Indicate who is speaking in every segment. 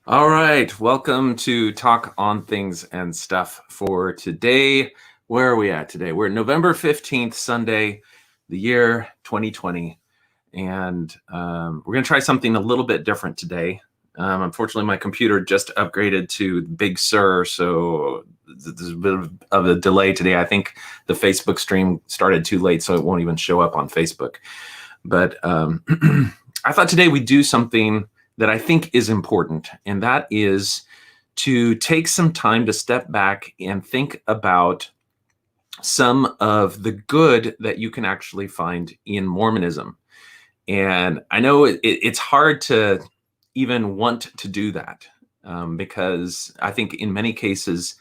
Speaker 1: All right, welcome to Talk on Things and Stuff for today. Where are we at today? We're November 15th, Sunday, the year 2020. And we're going to try something a little bit different today. Unfortunately, my computer just upgraded to Big Sur, so there's a bit of a delay today. I think the Facebook stream started too late, so it won't even show up on Facebook. But I thought today we'd do something that I think is important, and that is to take some time to step back and think about some of the good that you can actually find in Mormonism. And I know it's hard to even want to do that because I think in many cases,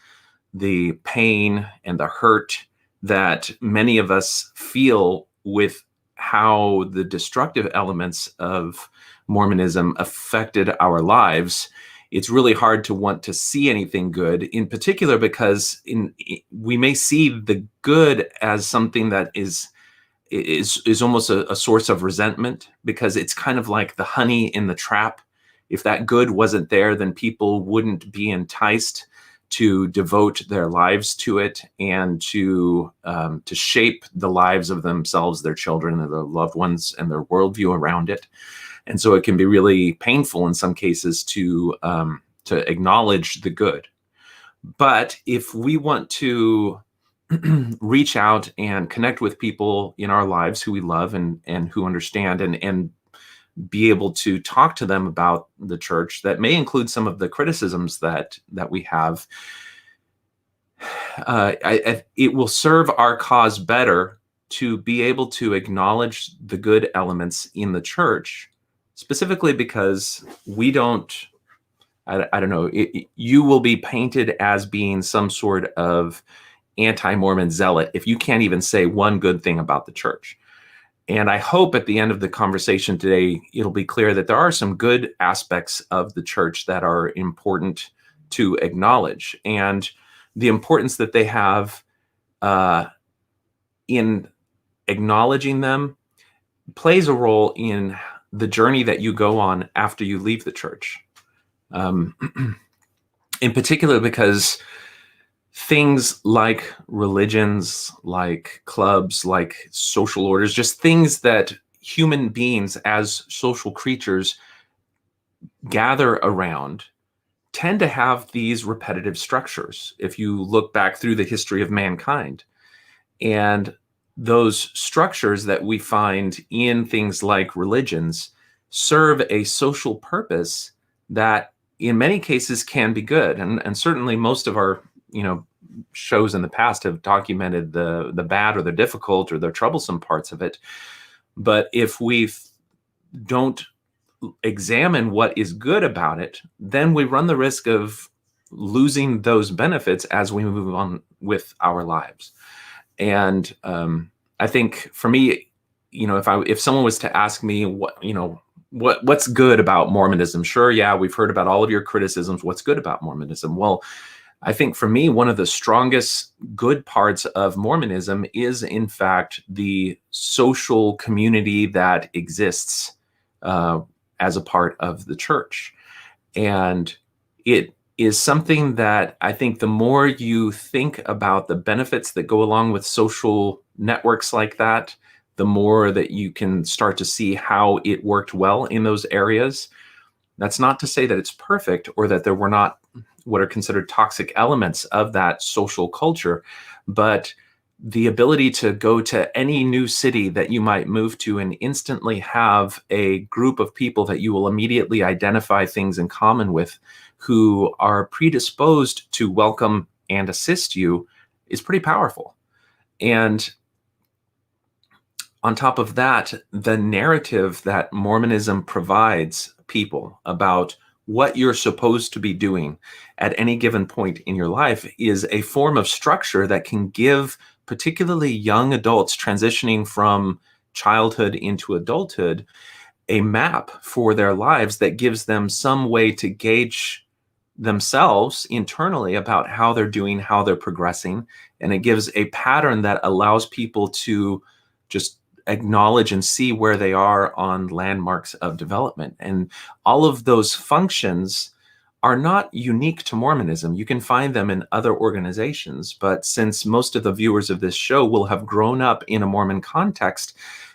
Speaker 1: the pain and the hurt that many of us feel with how the destructive elements of Mormonism affected our lives, it's really hard to want to see anything good, in particular because we may see the good as something that is almost a source of resentment, because it's kind of like the honey in the trap. If that good wasn't there, then people wouldn't be enticed to devote their lives to it and to shape the lives of themselves, their children, and their loved ones, and their worldview around it. And so it can be really painful in some cases to acknowledge the good. But if we want to reach out and connect with people in our lives who we love and who understand and be able to talk to them about the church, that may include some of the criticisms that we have, it will serve our cause better to be able to acknowledge the good elements in the church, specifically because we don't, I don't know, you will be painted as being some sort of anti-Mormon zealot if you can't even say one good thing about the church. And I hope at the end of the conversation today, it'll be clear that there are some good aspects of the church that are important to acknowledge. And the importance that they have in acknowledging them plays a role in the journey that you go on after you leave the church. In particular, because things like religions, like clubs, like social orders, just things that human beings as social creatures gather around, tend to have these repetitive structures if you look back through the history of mankind. And those structures that we find in things like religions serve a social purpose that in many cases can be good. And certainly most of our shows in the past have documented the bad or the difficult or the troublesome parts of it. But if we don't examine what is good about it, then we run the risk of losing those benefits as we move on with our lives. And I think for me, if someone was to ask me what's good about Mormonism, sure, yeah, we've heard about all of your criticisms. What's good about Mormonism? Well, I think for me, one of the strongest good parts of Mormonism is, in fact, the social community that exists as a part of the church. And it is something that I think the more you think about the benefits that go along with social networks like that, the more that you can start to see how it worked well in those areas. That's not to say that it's perfect or that there were not what are considered toxic elements of that social culture, but the ability to go to any new city that you might move to and instantly have a group of people that you will immediately identify things in common with, who are predisposed to welcome and assist you, is pretty powerful. And on top of that, the narrative that Mormonism provides people about what you're supposed to be doing at any given point in your life is a form of structure that can give particularly young adults transitioning from childhood into adulthood a map for their lives that gives them some way to gauge themselves internally about how they're doing, how they're progressing. And it gives a pattern that allows people to just acknowledge and see where they are on landmarks of development. And all of those functions are not unique to Mormonism. You can find them in other organizations, but since most of the viewers of this show will have grown up in a Mormon context,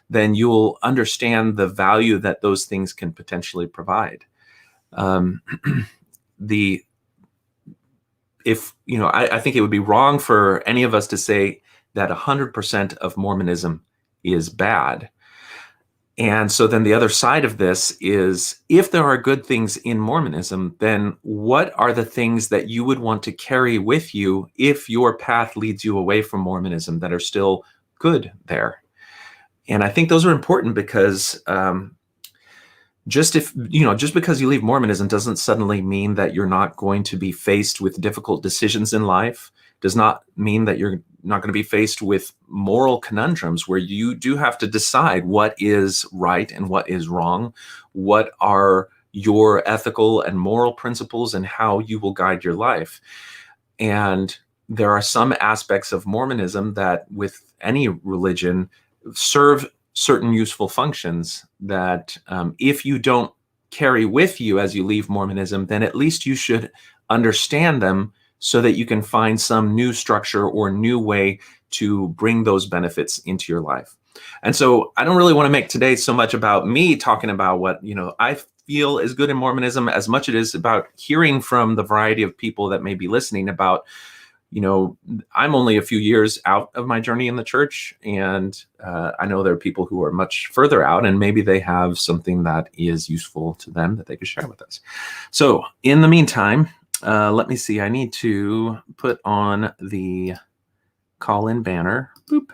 Speaker 1: then you'll understand the value that those things can potentially provide. I think it would be wrong for any of us to say that 100% of Mormonism is bad. And so then the other side of this is, if there are good things in Mormonism, then what are the things that you would want to carry with you if your path leads you away from Mormonism that are still good there? And I think those are important because just because you leave Mormonism doesn't suddenly mean that you're not going to be faced with difficult decisions in life. Does not mean that you're not going to be faced with moral conundrums where you do have to decide what is right and what is wrong, what are your ethical and moral principles, and how you will guide your life. And there are some aspects of Mormonism that, with any religion, serve certain useful functions that if you don't carry with you as you leave Mormonism, then at least you should understand them so that you can find some new structure or new way to bring those benefits into your life. And so I don't really want to make today so much about me talking about what I feel is good in Mormonism, as much as it is about hearing from the variety of people that may be listening about, I'm only a few years out of my journey in the church, and I know there are people who are much further out, and maybe they have something that is useful to them that they could share with us. So in the meantime, let me see. I need to put on the call-in banner. Boop.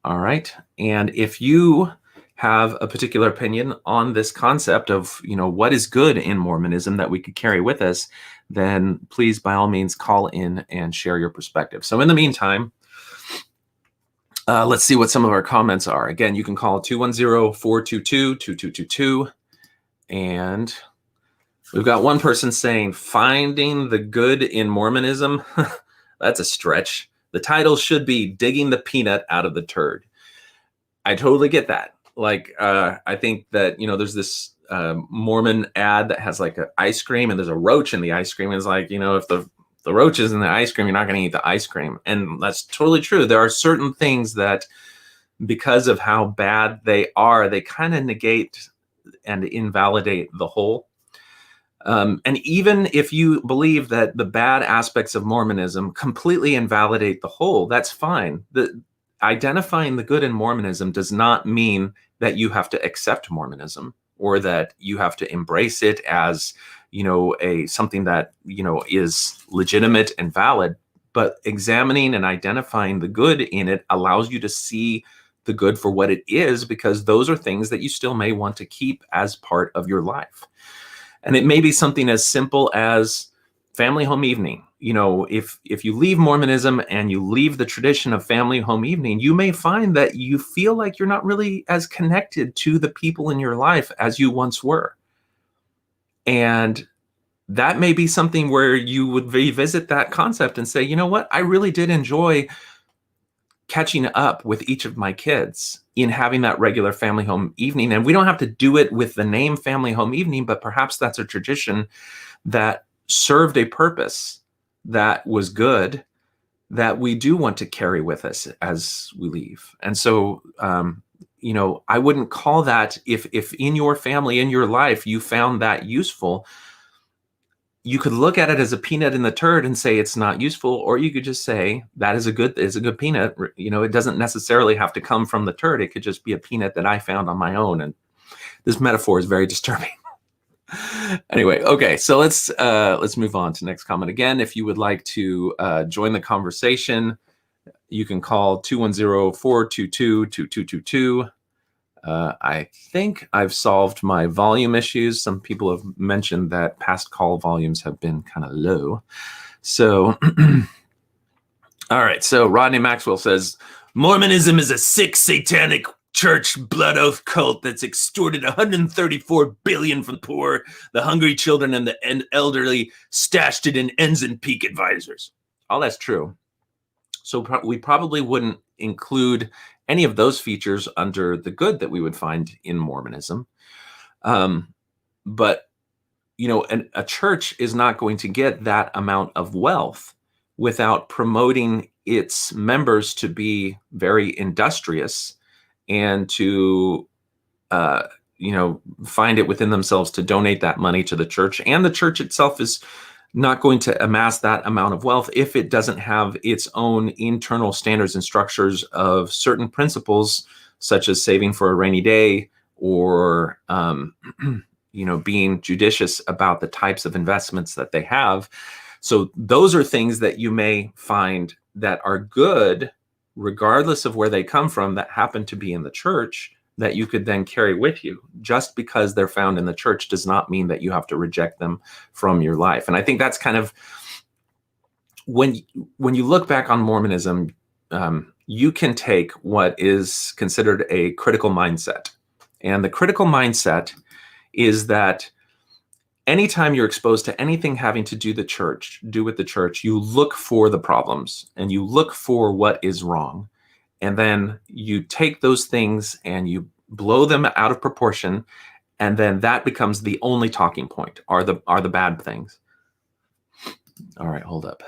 Speaker 1: All right. And if you have a particular opinion on this concept of, what is good in Mormonism that we could carry with us, then please, by all means, call in and share your perspective. So in the meantime, let's see what some of our comments are. Again, you can call 210-422-2222. And we've got one person saying, finding the good in Mormonism. That's a stretch. The title should be Digging the Peanut Out of the Turd. I totally get that. I think that, there's this Mormon ad that has like an ice cream and there's a roach in the ice cream. And it's like, if the roach is in the ice cream, you're not going to eat the ice cream. And that's totally true. There are certain things that, because of how bad they are, they kind of negate and invalidate the whole. And even if you believe that the bad aspects of Mormonism completely invalidate the whole, that's fine. Identifying the good in Mormonism does not mean that you have to accept Mormonism or that you have to embrace it as, something that, is legitimate and valid. But examining and identifying the good in it allows you to see the good for what it is, because those are things that you still may want to keep as part of your life. And it may be something as simple as family home evening. If you leave Mormonism and you leave the tradition of family home evening, you may find that you feel like you're not really as connected to the people in your life as you once were. And that may be something where you would revisit that concept and say, you know what, I really did enjoy catching up with each of my kids in having that regular family home evening. And we don't have to do it with the name family home evening, but perhaps that's a tradition that served a purpose that was good, that we do want to carry with us as we leave. And so, I wouldn't call that, if in your family, in your life, you found that useful, you could look at it as a peanut in the turd and say it's not useful, or you could just say that is a good peanut. It doesn't necessarily have to come from the turd. It could just be a peanut that I found on my own. And this metaphor is very disturbing. Anyway, okay, so let's move on to the next comment. Again, if you would like to join the conversation, you can call 210-422-2222. I think I've solved my volume issues. Some people have mentioned that past call volumes have been kind of low. So, all right. So Rodney Maxwell says, Mormonism is a sick, satanic church blood oath cult that's extorted $134 billion from the poor, the hungry children, and the elderly, stashed it in ends and peak advisors. All that's true. So we probably wouldn't include any of those features under the good that we would find in Mormonism. But a church is not going to get that amount of wealth without promoting its members to be very industrious and to find it within themselves to donate that money to the church. And the church itself is not going to amass that amount of wealth if it doesn't have its own internal standards and structures of certain principles, such as saving for a rainy day, or being judicious about the types of investments that they have. So those are things that you may find that are good, regardless of where they come from, that happen to be in the church, that you could then carry with you. Just because they're found in the church does not mean that you have to reject them from your life. And I think that's kind of, when you look back on Mormonism, you can take what is considered a critical mindset. And the critical mindset is that anytime you're exposed to anything having to do with the church, you look for the problems and you look for what is wrong. And then you take those things and you blow them out of proportion, and then that becomes the only talking point, are the bad things. All right, hold up.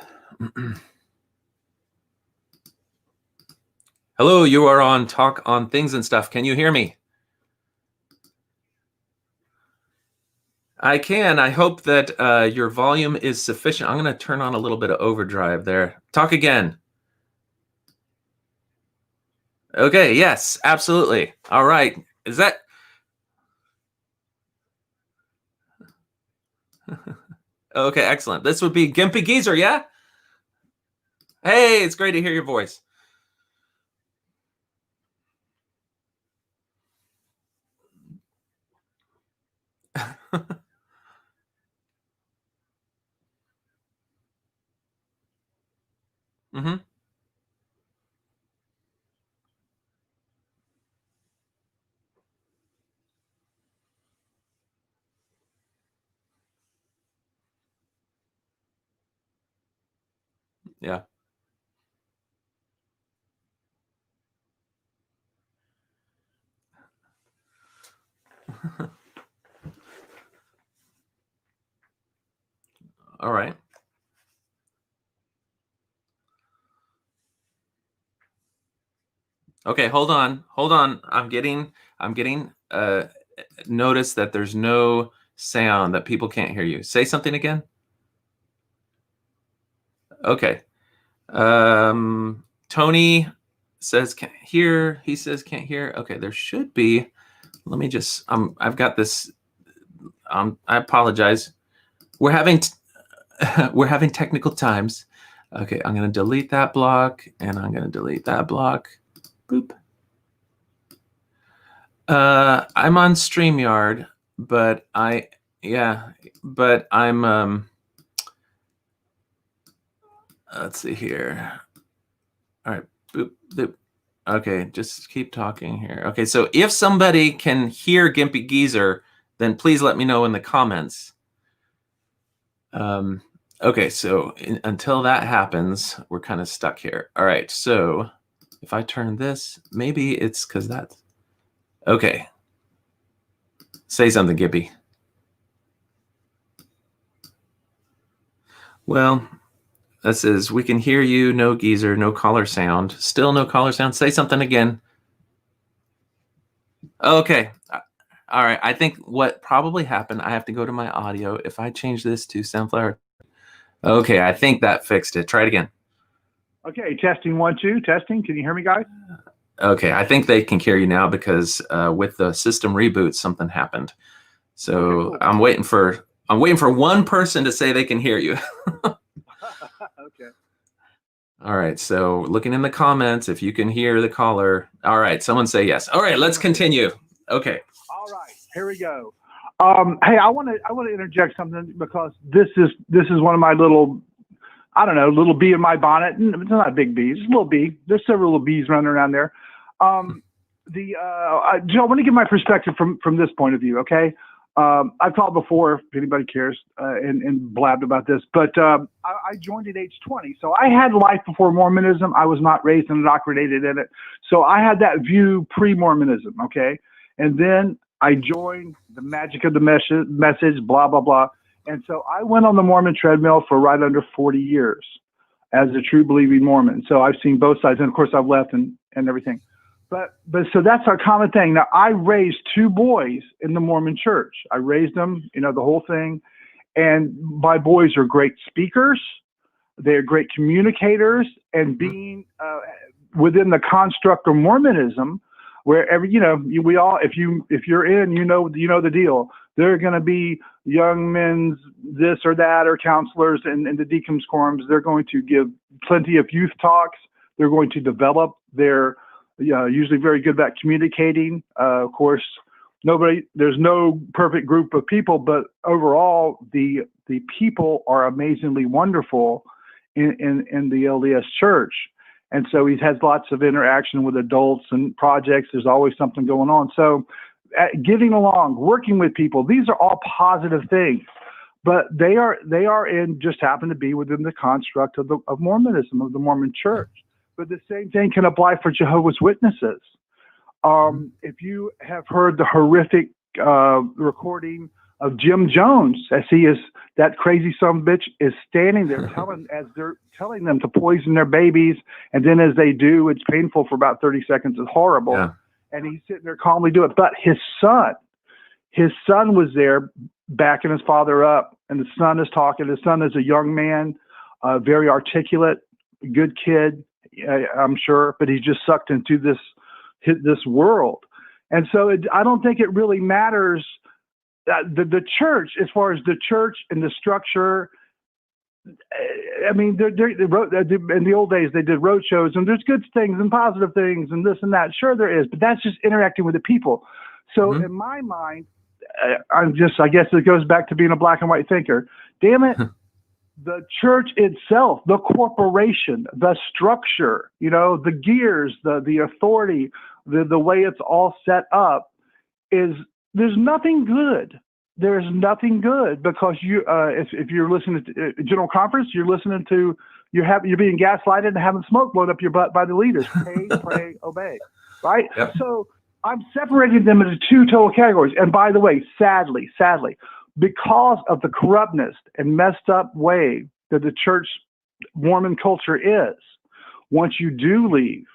Speaker 1: Hello, you are on Talk on Things and Stuff. Can you hear me? I can. I hope that your volume is sufficient. I'm going to turn on a little bit of overdrive there. Talk again. Okay, yes, absolutely. All right. Is that... Okay, excellent. This would be Gimpy Geezer, yeah? Hey, it's great to hear your voice. Mm-hmm. Yeah. All right. Okay, hold on. I'm getting notice that there's no sound, that people can't hear you. Say something again. Okay. Tony says can't hear. He says can't hear. Okay, there should be. Let me just. I've got this. I apologize. We're having technical times. Okay, I'm gonna delete that block, and I'm gonna delete that block. Boop. I'm on StreamYard, but I'm let's see here. All right, boop, boop. Okay, just keep talking here. Okay, so if somebody can hear Gimpy Geezer, then please let me know in the comments. Okay, so until that happens, we're kind of stuck here. All right, so if I turn this, maybe it's because that's... Okay. Say something, Gimpy. Well, that says, we can hear you, no geezer, no caller sound. Still no caller sound. Say something again. Okay. All right. I think what probably happened, I have to go to my audio. If I change this to Sunflower. Okay, I think that fixed it. Try it again.
Speaker 2: Okay, testing 1 2, testing. Can you hear me, guys?
Speaker 1: Okay, I think they can hear you now because with the system reboot, something happened. So okay, cool. I'm waiting for one person to say they can hear you.
Speaker 2: Okay.
Speaker 1: All right, so looking in the comments, if you can hear the caller. All right, someone say yes. All right, let's continue. Okay.
Speaker 2: All right, here we go. Hey, I want to interject something, because this is one of my little, I don't know, little bee in my bonnet. It's not a big bee, it's a little bee. There's several little bees running around there. Joe, I want to give my perspective from this point of view. Okay. I've talked before, if anybody cares, and blabbed about this, but I joined at age 20. So I had life before Mormonism. I was not raised and indoctrinated in it. So I had that view pre-Mormonism, okay? And then I joined the magic of the message, blah, blah, blah. And so I went on the Mormon treadmill for right under 40 years as a true believing Mormon. So I've seen both sides. And of course I've left and everything. But so that's our common thing. Now I raised 2 boys in the Mormon church. I raised them, the whole thing. And my boys are great speakers. They're great communicators, and being within the construct of Mormonism, wherever, we all, if you're in, the deal. There are going to be young men's this or that or counselors and the deacons quorums. They're going to give plenty of youth talks. They're going to develop their, usually very good at communicating. Of course, there's no perfect group of people, but overall the people are amazingly wonderful in the LDS church. And so he has lots of interaction with adults and projects. There's always something going on. So getting along, working with people, these are all positive things, but they are just happen to be within the construct of Mormonism, of the Mormon church. But the same thing can apply for Jehovah's Witnesses. If you have heard the horrific recording of Jim Jones, as that crazy son of a bitch is standing there as they're telling them to poison their babies, and then as they do, it's painful for about 30 seconds. It's horrible. Yeah. And he's sitting there calmly doing it. But his son was there backing his father up, and the son is talking. His son is a young man, very articulate, good kid, I'm sure, but he's just sucked into this world. And so I don't think it really matters. The church, as far as the church and the structure, I mean, in the old days, they did road shows, and there's good things and positive things and this and that. Sure, there is, but that's just interacting with the people. So in my mind, I guess it goes back to being a black and white thinker. Damn it. The church itself, the corporation, the structure, the gears, the authority, the way it's all set up there's nothing good. There's nothing good because if you're listening to General Conference, you're listening to, you're being gaslighted and having smoke blown up your butt by the leaders. Pay, pray, obey, right? Yep. So I'm separating them into 2 total categories. And by the way, sadly, because of the corruptness and messed up way that the church Mormon culture is, once you do leave,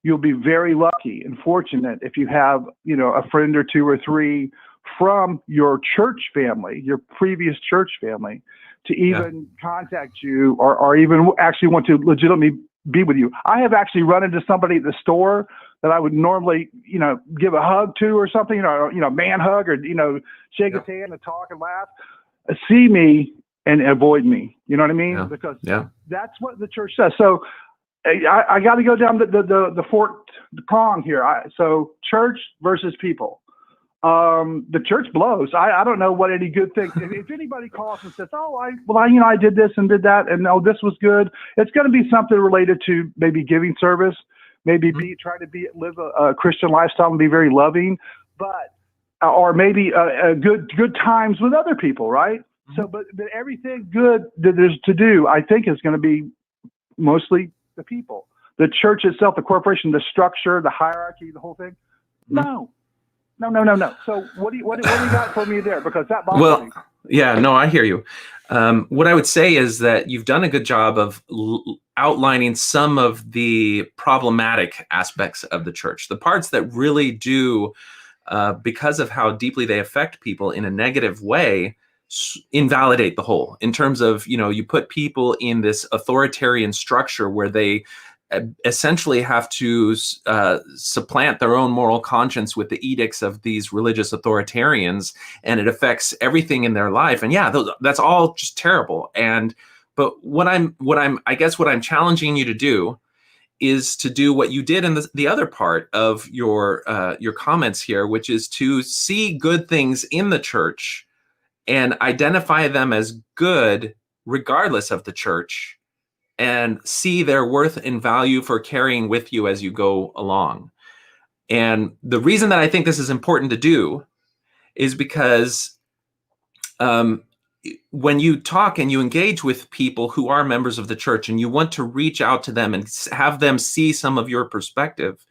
Speaker 2: you'll be very lucky and fortunate if you have, a friend or 2 or 3 from your church family, your previous church family, to even contact you or even actually want to legitimately be with you. I have actually run into somebody at the store that I would normally, give a hug to or something, man hug or, shake his hand and talk and laugh, see me and avoid me. You know what I mean? Yeah. Because that's what the church says. So I got to go down the forked prong here. So church versus people. The church blows. I don't know what any good thing. If anybody calls and says, I did this and did that, and this was good, it's going to be something related to maybe giving service, maybe trying to live a Christian lifestyle and be very loving, or maybe good times with other people, right? So, but everything good that there's to do, I think, is going to be mostly the people, the church itself, the corporation, the structure, the hierarchy, the whole thing. No. So what do you got for me there? Because that bothers me.
Speaker 1: Yeah, no, I hear you. What I would say is that you've done a good job of outlining some of the problematic aspects of the church, the parts that really do, because of how deeply they affect people in a negative way, invalidate the whole. In terms of, you put people in this authoritarian structure where they essentially have to supplant their own moral conscience with the edicts of these religious authoritarians, and it affects everything in their life. And that's all just terrible. But what I'm challenging you to do is to do what you did in the other part of your comments here, which is to see good things in the church and identify them as good regardless of the church, and see their worth and value for carrying with you as you go along. And the reason that I think this is important to do is because when you talk and you engage with people who are members of the church and you want to reach out to them and have them see some of your perspective,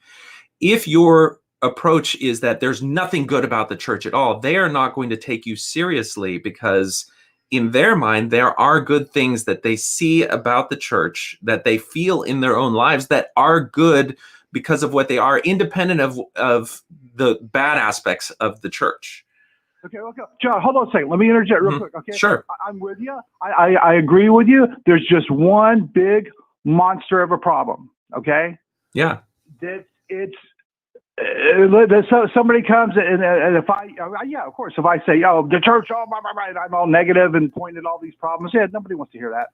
Speaker 1: if your approach is that there's nothing good about the church at all, they are not going to take you seriously, because in their mind, there are good things that they see about the church, that they feel in their own lives that are good because of what they are, independent of the bad aspects of the church.
Speaker 2: Okay, John, hold on a second. Let me interject real quick. Okay,
Speaker 1: sure.
Speaker 2: I'm with you. I agree with you. There's just one big monster of a problem. Okay.
Speaker 1: Yeah.
Speaker 2: So somebody comes and if of course, if I say, oh, the church, I'm all negative and point at all these problems. Yeah, nobody wants to hear that.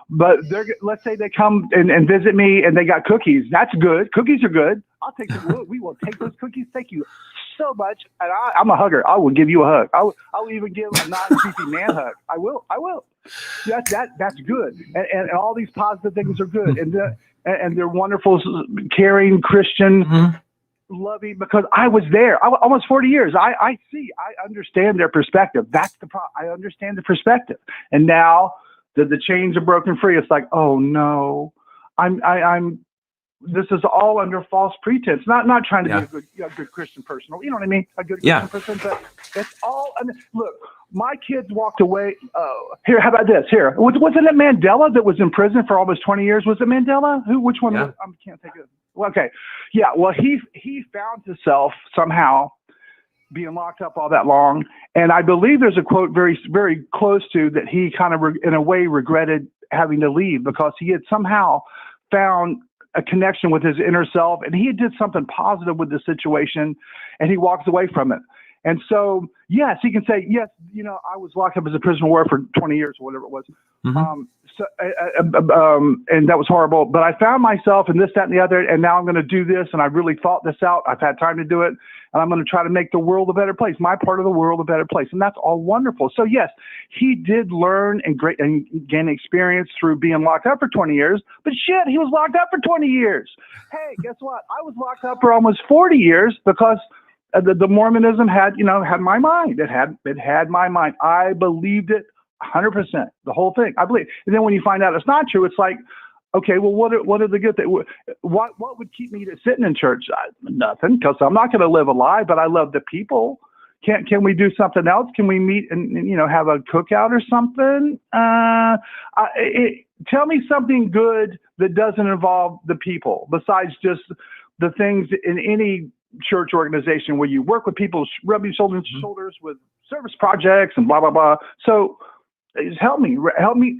Speaker 2: But let's say they come and visit me and they got cookies. That's good. Cookies are good. I'll take them. We will take those cookies. Thank you so much. And I'm a hugger. I will give you a hug. I'll even give a non-creepy man hug. I will. That's good. And all these positive things are good. And they're wonderful, caring Christian, loving, because I was there. Almost 40 years. I understand their perspective. That's the problem. I understand the perspective. And now that the chains are broken free, it's like, oh no, this is all under false pretense. Not trying to be a good Christian person. You know what I mean? A good Christian person. But it's all. Look, my kids walked away. Here, how about this? Here, wasn't it Mandela that was in prison for almost 20 years? Was it Mandela? Which one?
Speaker 1: Yeah.
Speaker 2: I can't think of it. Well, okay. Yeah. Well, he found himself somehow being locked up all that long, and I believe there's a quote very, very close to that. He kind of, in a way, regretted having to leave because he had somehow found a connection with his inner self, and he did something positive with the situation, and he walks away from it. And so, yes, he can say, yes, I was locked up as a prisoner of war for 20 years or whatever it was. And that was horrible. But I found myself in this, that, and the other, and now I'm going to do this, and I really thought this out. I've had time to do it, and I'm going to try to make the world a better place, my part of the world a better place. And that's all wonderful. So, yes, he did learn and gain experience through being locked up for 20 years. But shit, he was locked up for 20 years. Hey, guess what? I was locked up for almost 40 years because the Mormonism had my mind. It had my mind. I believed it 100%, the whole thing. I believe. And then when you find out it's not true, it's like, okay, well, what are the good things? What would keep me sitting in church? Nothing, because I'm not going to live a lie, but I love the people. Can we do something else? Can we meet and have a cookout or something? Tell me something good that doesn't involve the people, besides just the things in any church organization where you work with people, rubbing shoulders with service projects and blah blah blah. So help me. What do you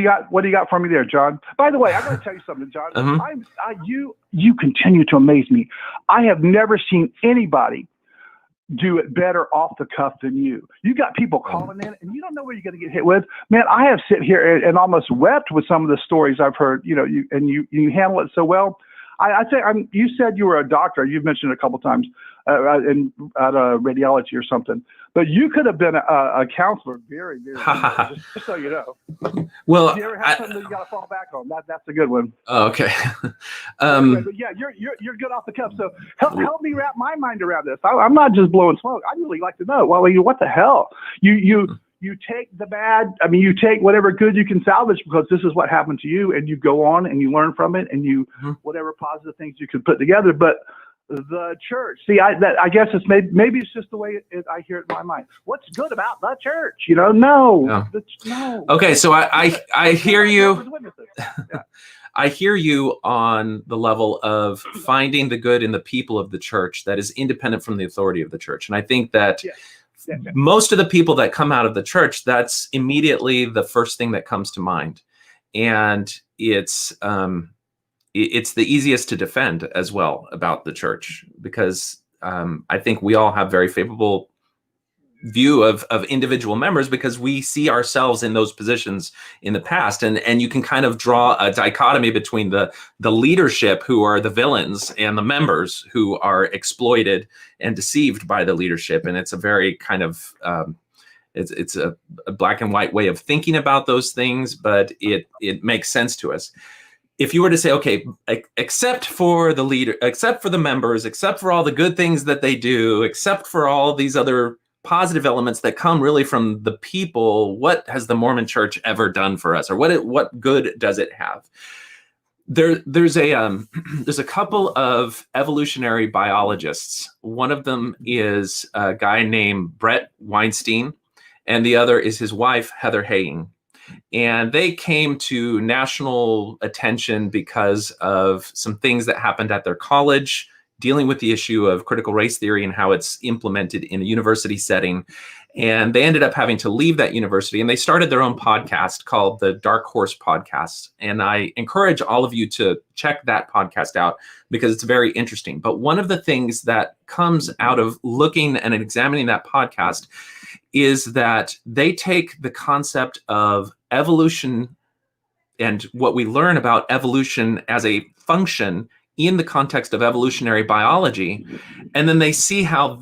Speaker 2: got? What do you got for me there, John? By the way, I got to tell you something, John. You continue to amaze me. I have never seen anybody do it better off the cuff than you. You got people calling in, and you don't know where you're going to get hit with. Man, I have sit here and almost wept with some of the stories I've heard. You handle it so well. You said you were a doctor. You've mentioned it a couple times at radiology or something. But you could have been a counselor, very, very. just so you know.
Speaker 1: Well,
Speaker 2: if you ever have something you got to fall back on, that's a good one.
Speaker 1: Oh, okay.
Speaker 2: Anyway, but yeah, you're good off the cuff. So help me wrap my mind around this. I'm not just blowing smoke. I'd really like to know. Well, what the hell? You take the bad, you take whatever good you can salvage because this is what happened to you, and you go on and you learn from it, and you whatever positive things you can put together. But the church, see, I guess it's maybe it's just the way I hear it in my mind. What's good about the church? No.
Speaker 1: Okay, so I hear you. Yeah. I hear you on the level of finding the good in the people of the church that is independent from the authority of the church, and I think that.
Speaker 2: Yeah.
Speaker 1: Most of the people that come out of the church, that's immediately the first thing that comes to mind. And it's the easiest to defend as well about the church, because I think we all have very favorable view of individual members because we see ourselves in those positions in the past, and you can kind of draw a dichotomy between the leadership, who are the villains, and the members who are exploited and deceived by the leadership. And it's a very kind of it's a black and white way of thinking about those things, but it makes sense to us. If you were to say, okay, except for the leader, except for the members, except for all the good things that they do, except for all these other positive elements that come really from the people, what has the Mormon Church ever done for us, or what good does it have? There's a couple of evolutionary biologists. One of them is a guy named Brett Weinstein, and the other is his wife, Heather Heying. And they came to national attention because of some things that happened at their college, dealing with the issue of critical race theory and how it's implemented in a university setting. And they ended up having to leave that university, and they started their own podcast called the Dark Horse Podcast. And I encourage all of you to check that podcast out because it's very interesting. But one of the things that comes out of looking and examining that podcast is that they take the concept of evolution and what we learn about evolution as a function in the context of evolutionary biology, and then they see how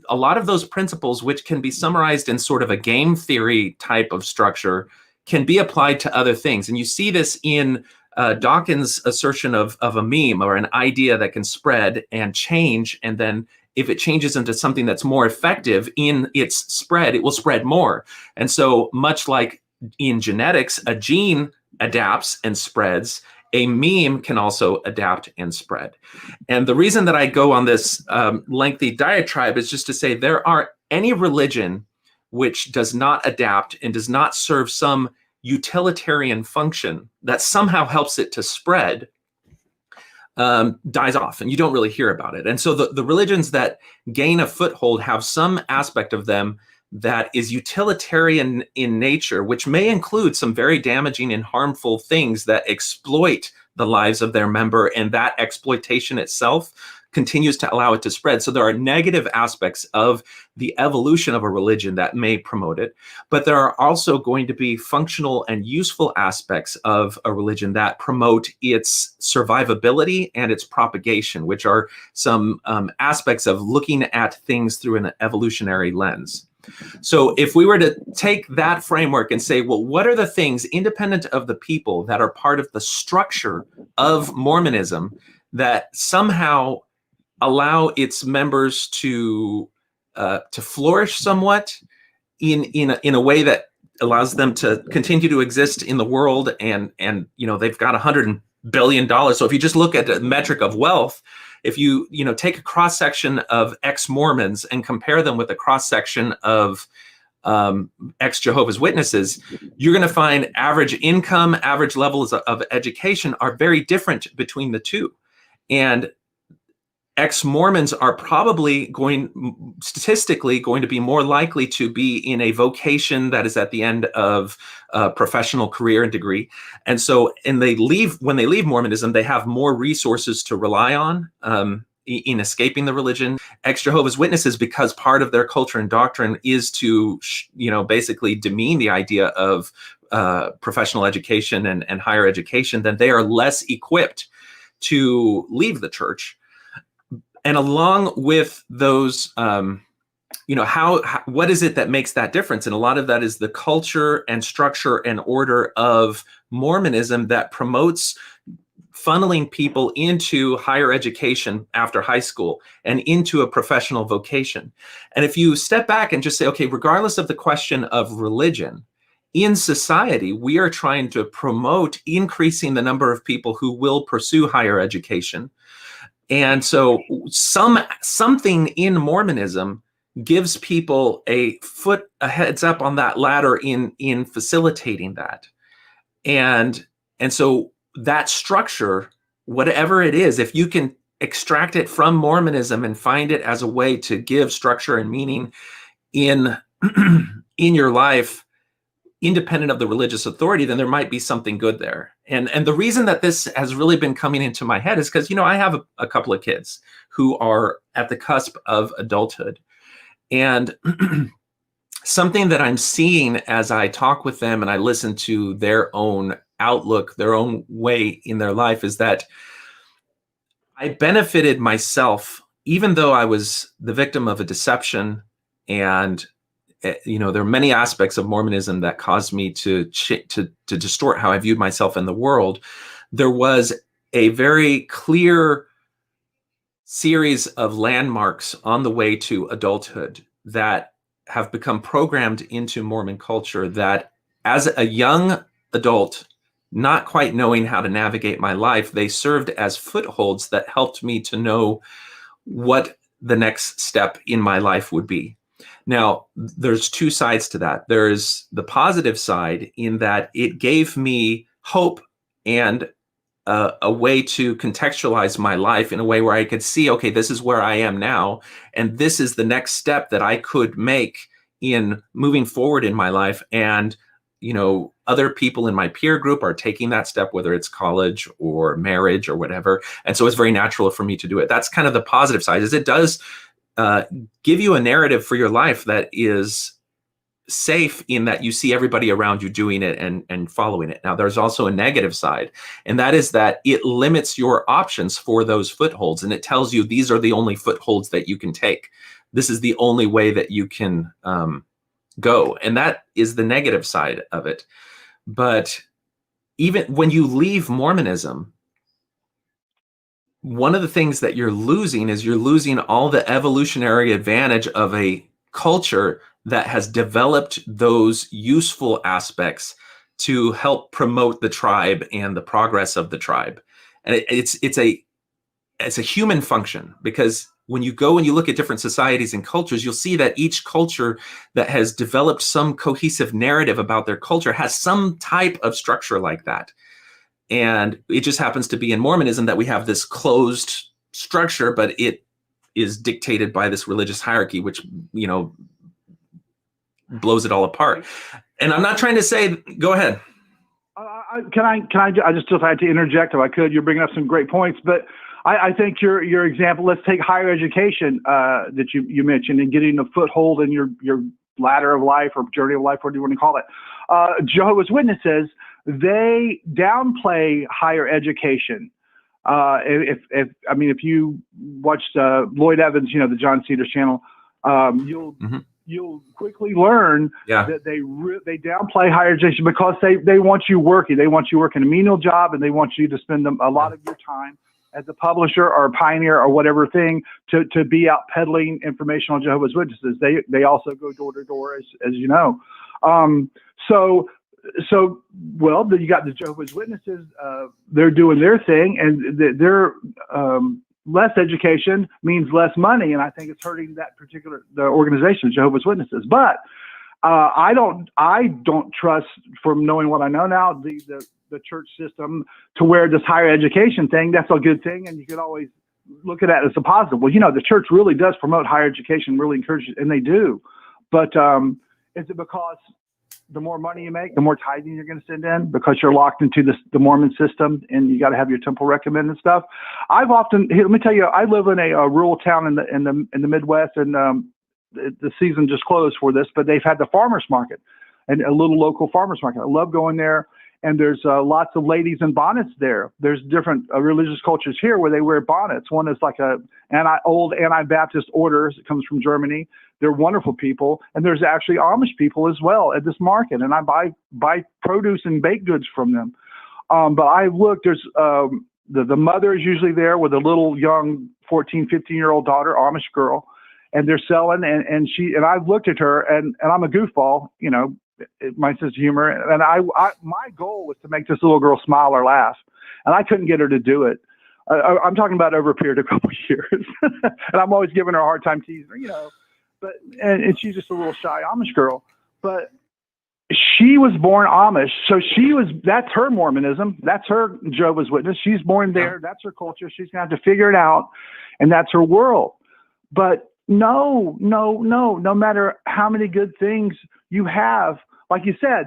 Speaker 1: a lot of those principles, which can be summarized in sort of a game theory type of structure, can be applied to other things. And you see this in Dawkins' assertion of a meme or an idea that can spread and change, and then if it changes into something that's more effective in its spread, it will spread more. And so much like in genetics, a gene adapts and spreads, a meme can also adapt and spread. And the reason that I go on this lengthy diatribe is just to say there are any religion which does not adapt and does not serve some utilitarian function that somehow helps it to spread, dies off, and you don't really hear about it. And so the religions that gain a foothold have some aspect of them that is utilitarian in nature, which may include some very damaging and harmful things that exploit the lives of their member, and that exploitation itself continues to allow it to spread. So there are negative aspects of the evolution of a religion that may promote it, but there are also going to be functional and useful aspects of a religion that promote its survivability and its propagation, which are some aspects of looking at things through an evolutionary lens. So if we were to take that framework and say, well, what are the things independent of the people that are part of the structure of Mormonism that somehow allow its members to flourish somewhat in a way that allows them to continue to exist in the world, and they've got $100 billion. So if you just look at the metric of wealth, if you take a cross section of ex-Mormons and compare them with a cross section of ex-Jehovah's Witnesses, you're going to find average income, average levels of education are very different between the two. And ex-Mormons are probably statistically going to be more likely to be in a vocation that is at the end of a professional career and degree. And so, when they leave Mormonism, they have more resources to rely on in escaping the religion. Ex-Jehovah's Witnesses, because part of their culture and doctrine is to, basically demean the idea of professional education and higher education, then they are less equipped to leave the church. And along with those, what is it that makes that difference? And a lot of that is the culture and structure and order of Mormonism that promotes funneling people into higher education after high school and into a professional vocation. And if you step back and just say, okay, regardless of the question of religion, in society, we are trying to promote increasing the number of people who will pursue higher education. And so something in Mormonism gives people a heads up on that ladder in facilitating that. And so that structure, whatever it is, if you can extract it from Mormonism and find it as a way to give structure and meaning in your life, independent of the religious authority, then there might be something good there. And the reason that this has really been coming into my head is because, I have a couple of kids who are at the cusp of adulthood. And something that I'm seeing as I talk with them and I listen to their own outlook, their own way in their life, is that I benefited myself, even though I was the victim of a deception. And there are many aspects of Mormonism that caused me to distort how I viewed myself in the world. There was a very clear series of landmarks on the way to adulthood that have become programmed into Mormon culture that, as a young adult, not quite knowing how to navigate my life, they served as footholds that helped me to know what the next step in my life would be. Now, there's two sides to that. There's the positive side in that it gave me hope and a way to contextualize my life in a way where I could see, okay, this is where I am now, and this is the next step that I could make in moving forward in my life. And, other people in my peer group are taking that step, whether it's college or marriage or whatever. And so it's very natural for me to do it. That's kind of the positive side, is it does give you a narrative for your life that is safe in that you see everybody around you doing it and following it. Now, there's also a negative side, and that is that it limits your options for those footholds, and it tells you these are the only footholds that you can take. This is the only way that you can go, and that is the negative side of it. But even when you leave Mormonism, one of the things that you're losing is you're losing all the evolutionary advantage of a culture that has developed those useful aspects to help promote the tribe and the progress of the tribe. And it's a human function, because when you go and you look at different societies and cultures, you'll see that each culture that has developed some cohesive narrative about their culture has some type of structure like that. And it just happens to be in Mormonism that we have this closed structure, but it is dictated by this religious hierarchy, which, blows it all apart. And I'm not trying to say, go ahead.
Speaker 2: I just had to interject if I could. You're bringing up some great points, but I think your example, let's take higher education that you mentioned, and getting a foothold in your ladder of life or journey of life, whatever you want to call it. Jehovah's Witnesses, they downplay higher education. If you watched Lloyd Evans, the John Cedars channel, you'll quickly learn that they downplay higher education because they want you working. They want you working a menial job, and they want you to spend a lot of your time as a publisher or a pioneer or whatever thing to be out peddling information on Jehovah's Witnesses. They also go door to door, as you know. Well, you got the Jehovah's Witnesses. They're doing their thing, and they're less education means less money, and I think it's hurting the organization, Jehovah's Witnesses. But I don't trust, from knowing what I know now, the church system to where this higher education thing, that's a good thing, and you can always look at that as a positive. Well, the church really does promote higher education, really encourages, and they do. But is it because the more money you make, the more tithing you're going to send in, because you're locked into the Mormon system and you got to have your temple recommended stuff? Let me tell you, I live in a rural town in the Midwest, and the season just closed for this, but they've had the farmers market, and a little local farmers market. I love going there, and there's lots of ladies in bonnets there. There's different religious cultures here where they wear bonnets. One is like old Anabaptist order. It comes from Germany. They're wonderful people. And there's actually Amish people as well at this market. And I buy produce and baked goods from them. But I look, there's the mother is usually there with a little young 14, 15-year-old daughter, Amish girl. And they're selling, and I've looked at her, and I'm a goofball, my sense of humor. And my goal was to make this little girl smile or laugh. And I couldn't get her to do it. I'm talking about over a period of a couple of years. And I'm always giving her a hard time, teasing her, and she's just a little shy Amish girl. But she was born Amish. So that's her Mormonism. That's her Jehovah's Witness. She's born there. That's her culture. She's going to have to figure it out. And that's her world. But no matter how many good things you have, like you said,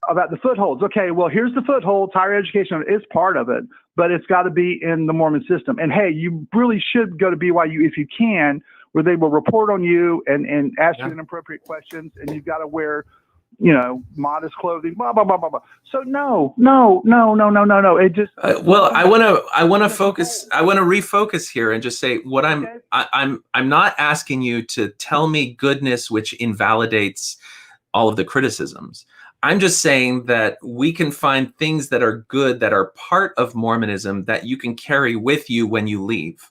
Speaker 2: about the footholds. Okay, well, here's the footholds. Higher education is part of it, but it's got to be in the Mormon system. And hey, you really should go to BYU if you can, where they will report on you and ask you inappropriate questions, and you've got to wear, modest clothing, blah, blah, blah, blah, blah. So no. It just,
Speaker 1: well, I want to refocus here and just say what I'm not asking you to tell me goodness, which invalidates all of the criticisms. I'm just saying that we can find things that are good, that are part of Mormonism, that you can carry with you when you leave.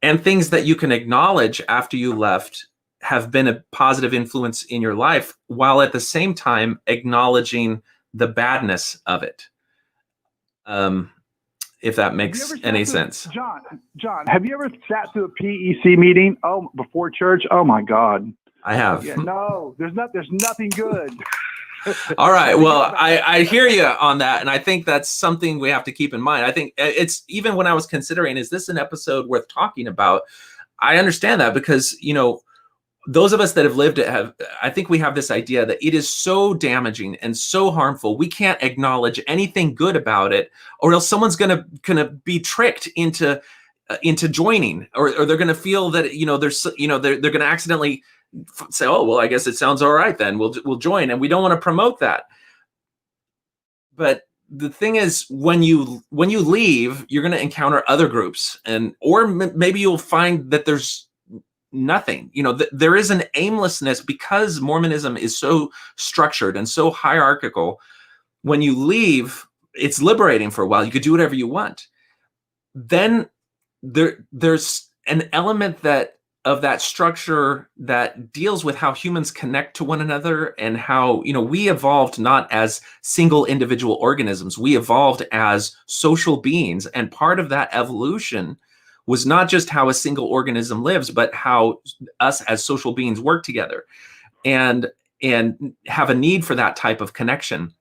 Speaker 1: And things that you can acknowledge after you left have been a positive influence in your life, while at the same time acknowledging the badness of it. If that makes any sense.
Speaker 2: John, have you ever sat through a PEC meeting? Oh, before church? Oh my God.
Speaker 1: I have.
Speaker 2: Yeah, no, there's nothing good.
Speaker 1: All right. Well, I hear you on that. And I think that's something we have to keep in mind. I think it's, even when I was considering, is this an episode worth talking about? I understand that because, those of us that have lived it I think we have this idea that it is so damaging and so harmful. We can't acknowledge anything good about it, or else someone's going to be tricked into joining, or they're going to feel that, they're going to accidentally say, oh, well, I guess it sounds all right, then we'll join. And we don't want to promote that. But the thing is, when you leave, you're going to encounter other groups, or maybe you'll find that there's nothing. There is an aimlessness because Mormonism is so structured and so hierarchical. When you leave, it's liberating for a while. You could do whatever you want. Then there's an element of that structure that deals with how humans connect to one another, and how, we evolved not as single individual organisms. We evolved as social beings. And part of that evolution was not just how a single organism lives, but how us as social beings work together and have a need for that type of connection.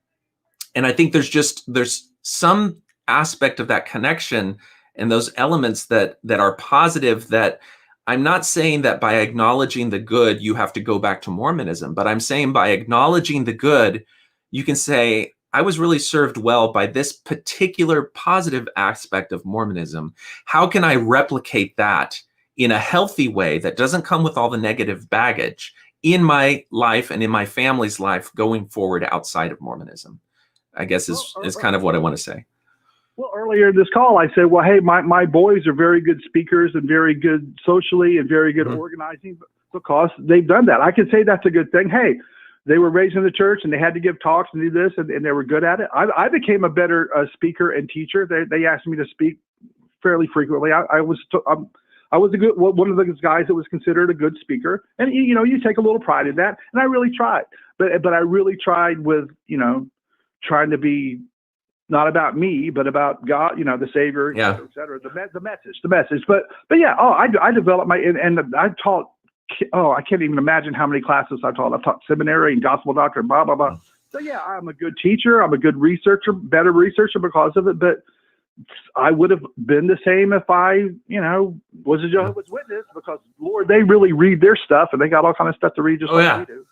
Speaker 1: And I think there's some aspect of that connection and those elements that are positive, that I'm not saying that by acknowledging the good, you have to go back to Mormonism, but I'm saying by acknowledging the good, you can say, I was really served well by this particular positive aspect of Mormonism. How can I replicate that in a healthy way that doesn't come with all the negative baggage in my life and in my family's life going forward outside of Mormonism? I guess is kind of what I want to say.
Speaker 2: Well, earlier in this call, I said, well, hey, my boys are very good speakers and very good socially and very good organizing, because they've done that. I could say that's a good thing. Hey, they were raised in the church and they had to give talks and do this, and they were good at it. I became a better speaker and teacher. They asked me to speak fairly frequently. I was one of the guys that was considered a good speaker, and you take a little pride in that. And I really tried, but I really tried with trying to be not about me, but about God, the Savior, et cetera, the message. But yeah, I developed and I taught. I can't even imagine how many classes I taught. I've taught seminary and gospel doctrine, blah, blah, blah. So yeah, I'm a good teacher. I'm a good researcher, better researcher because of it. But I would have been the same if I, was a Jehovah's Witness, because Lord, they really read their stuff and they got all kind of stuff to read just like we do.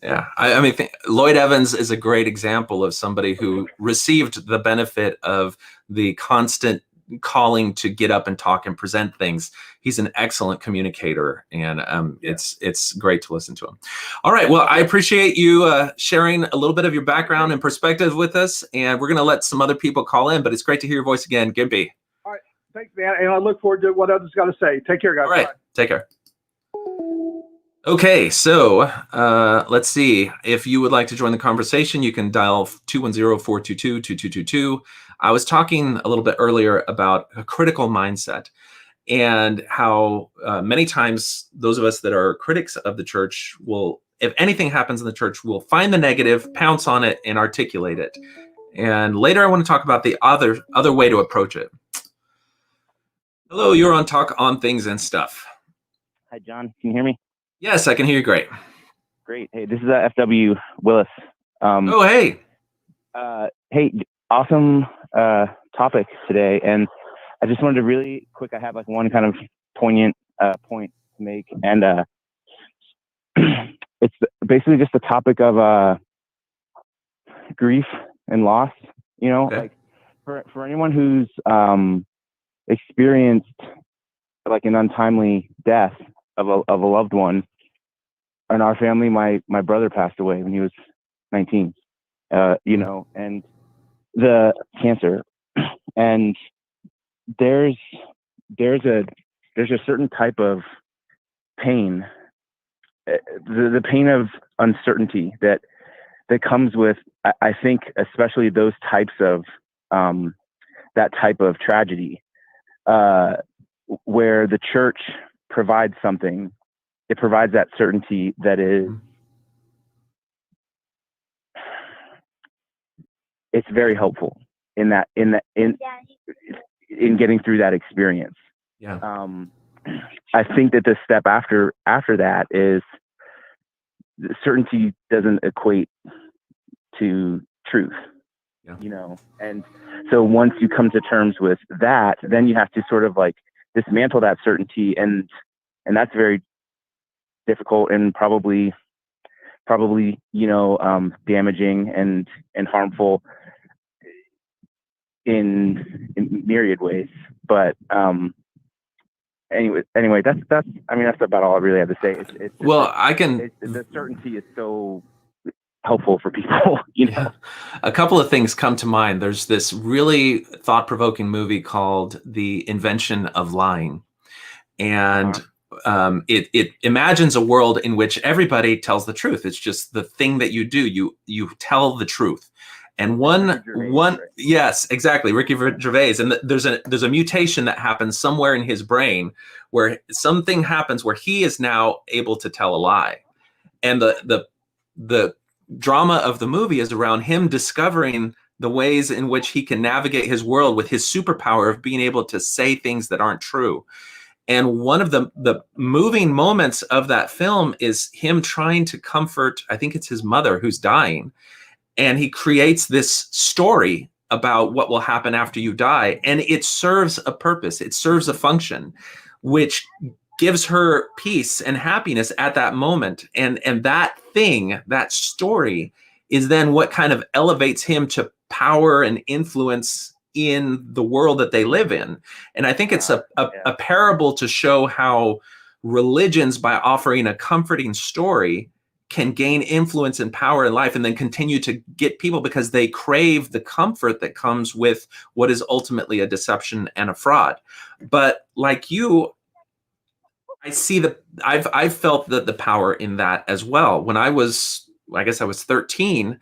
Speaker 1: Yeah. I mean, Lloyd Evans is a great example of somebody who received the benefit of the constant calling to get up and talk and present things. He's an excellent communicator, and it's great to listen to him. All right. Well, I appreciate you sharing a little bit of your background and perspective with us, and we're going to let some other people call in, but it's great to hear your voice again, Gimpy.
Speaker 2: All right. Thanks, man. And I look forward to what others got to say. Take care, guys.
Speaker 1: All right.
Speaker 2: Bye.
Speaker 1: Take care. Okay, so let's see. If you would like to join the conversation, you can dial 210-422-2222. I was talking a little bit earlier about a critical mindset, and how many times those of us that are critics of the church will, if anything happens in the church, will find the negative, pounce on it, and articulate it. And later I want to talk about the other way to approach it. Hello, you're on Talk on Things and Stuff.
Speaker 3: Hi, John. Can you hear me?
Speaker 1: Yes, I can hear you great.
Speaker 3: Great. Hey, this is FW Willis.
Speaker 1: Oh, hey.
Speaker 3: Hey, awesome topic today. And I just wanted to really quick, I have like one kind of poignant point to make. And it's basically just the topic of grief and loss,
Speaker 1: Okay.
Speaker 3: like for anyone who's experienced like an untimely death of a loved one. In our family, my brother passed away when he was 19, and the cancer, and there's a certain type of pain, the pain of uncertainty that comes with, I think, especially those types of that type of tragedy, where the church provides something. It provides that certainty that is, it's very helpful in getting through that experience.
Speaker 1: Yeah.
Speaker 3: I think that the step after that is certainty doesn't equate to truth,
Speaker 1: Yeah.
Speaker 3: you know? And so once you come to terms with that, then you have to sort of like dismantle that certainty. And that's very difficult and probably, you know, damaging and harmful in myriad ways. But, anyway, that's I mean, that's about all I really have to say. It's
Speaker 1: Well, I can.
Speaker 3: The certainty is so helpful for people, you know.
Speaker 1: Yeah. A couple of things come to mind. There's this really thought-provoking movie called The Invention of Lying, and it imagines a world in which everybody tells the truth. It's just the thing that you do. You tell the truth. And one, yes, exactly, Ricky Gervais. And there's a mutation that happens somewhere in his brain where something happens where he is now able to tell a lie. And the drama of the movie is around him discovering the ways in which he can navigate his world with his superpower of being able to say things that aren't true. And one of the moving moments of that film is him trying to comfort, I think it's his mother who's dying. And he creates this story about what will happen after you die. And it serves a purpose. It serves a function, which gives her peace and happiness at that moment. And that thing, that story, is then what kind of elevates him to power and influence in the world that they live in. And I think it's a parable to show how religions, by offering a comforting story, can gain influence and power in life and then continue to get people because they crave the comfort that comes with what is ultimately a deception and a fraud. But like you, I see I've felt the power in that as well. When I was 13,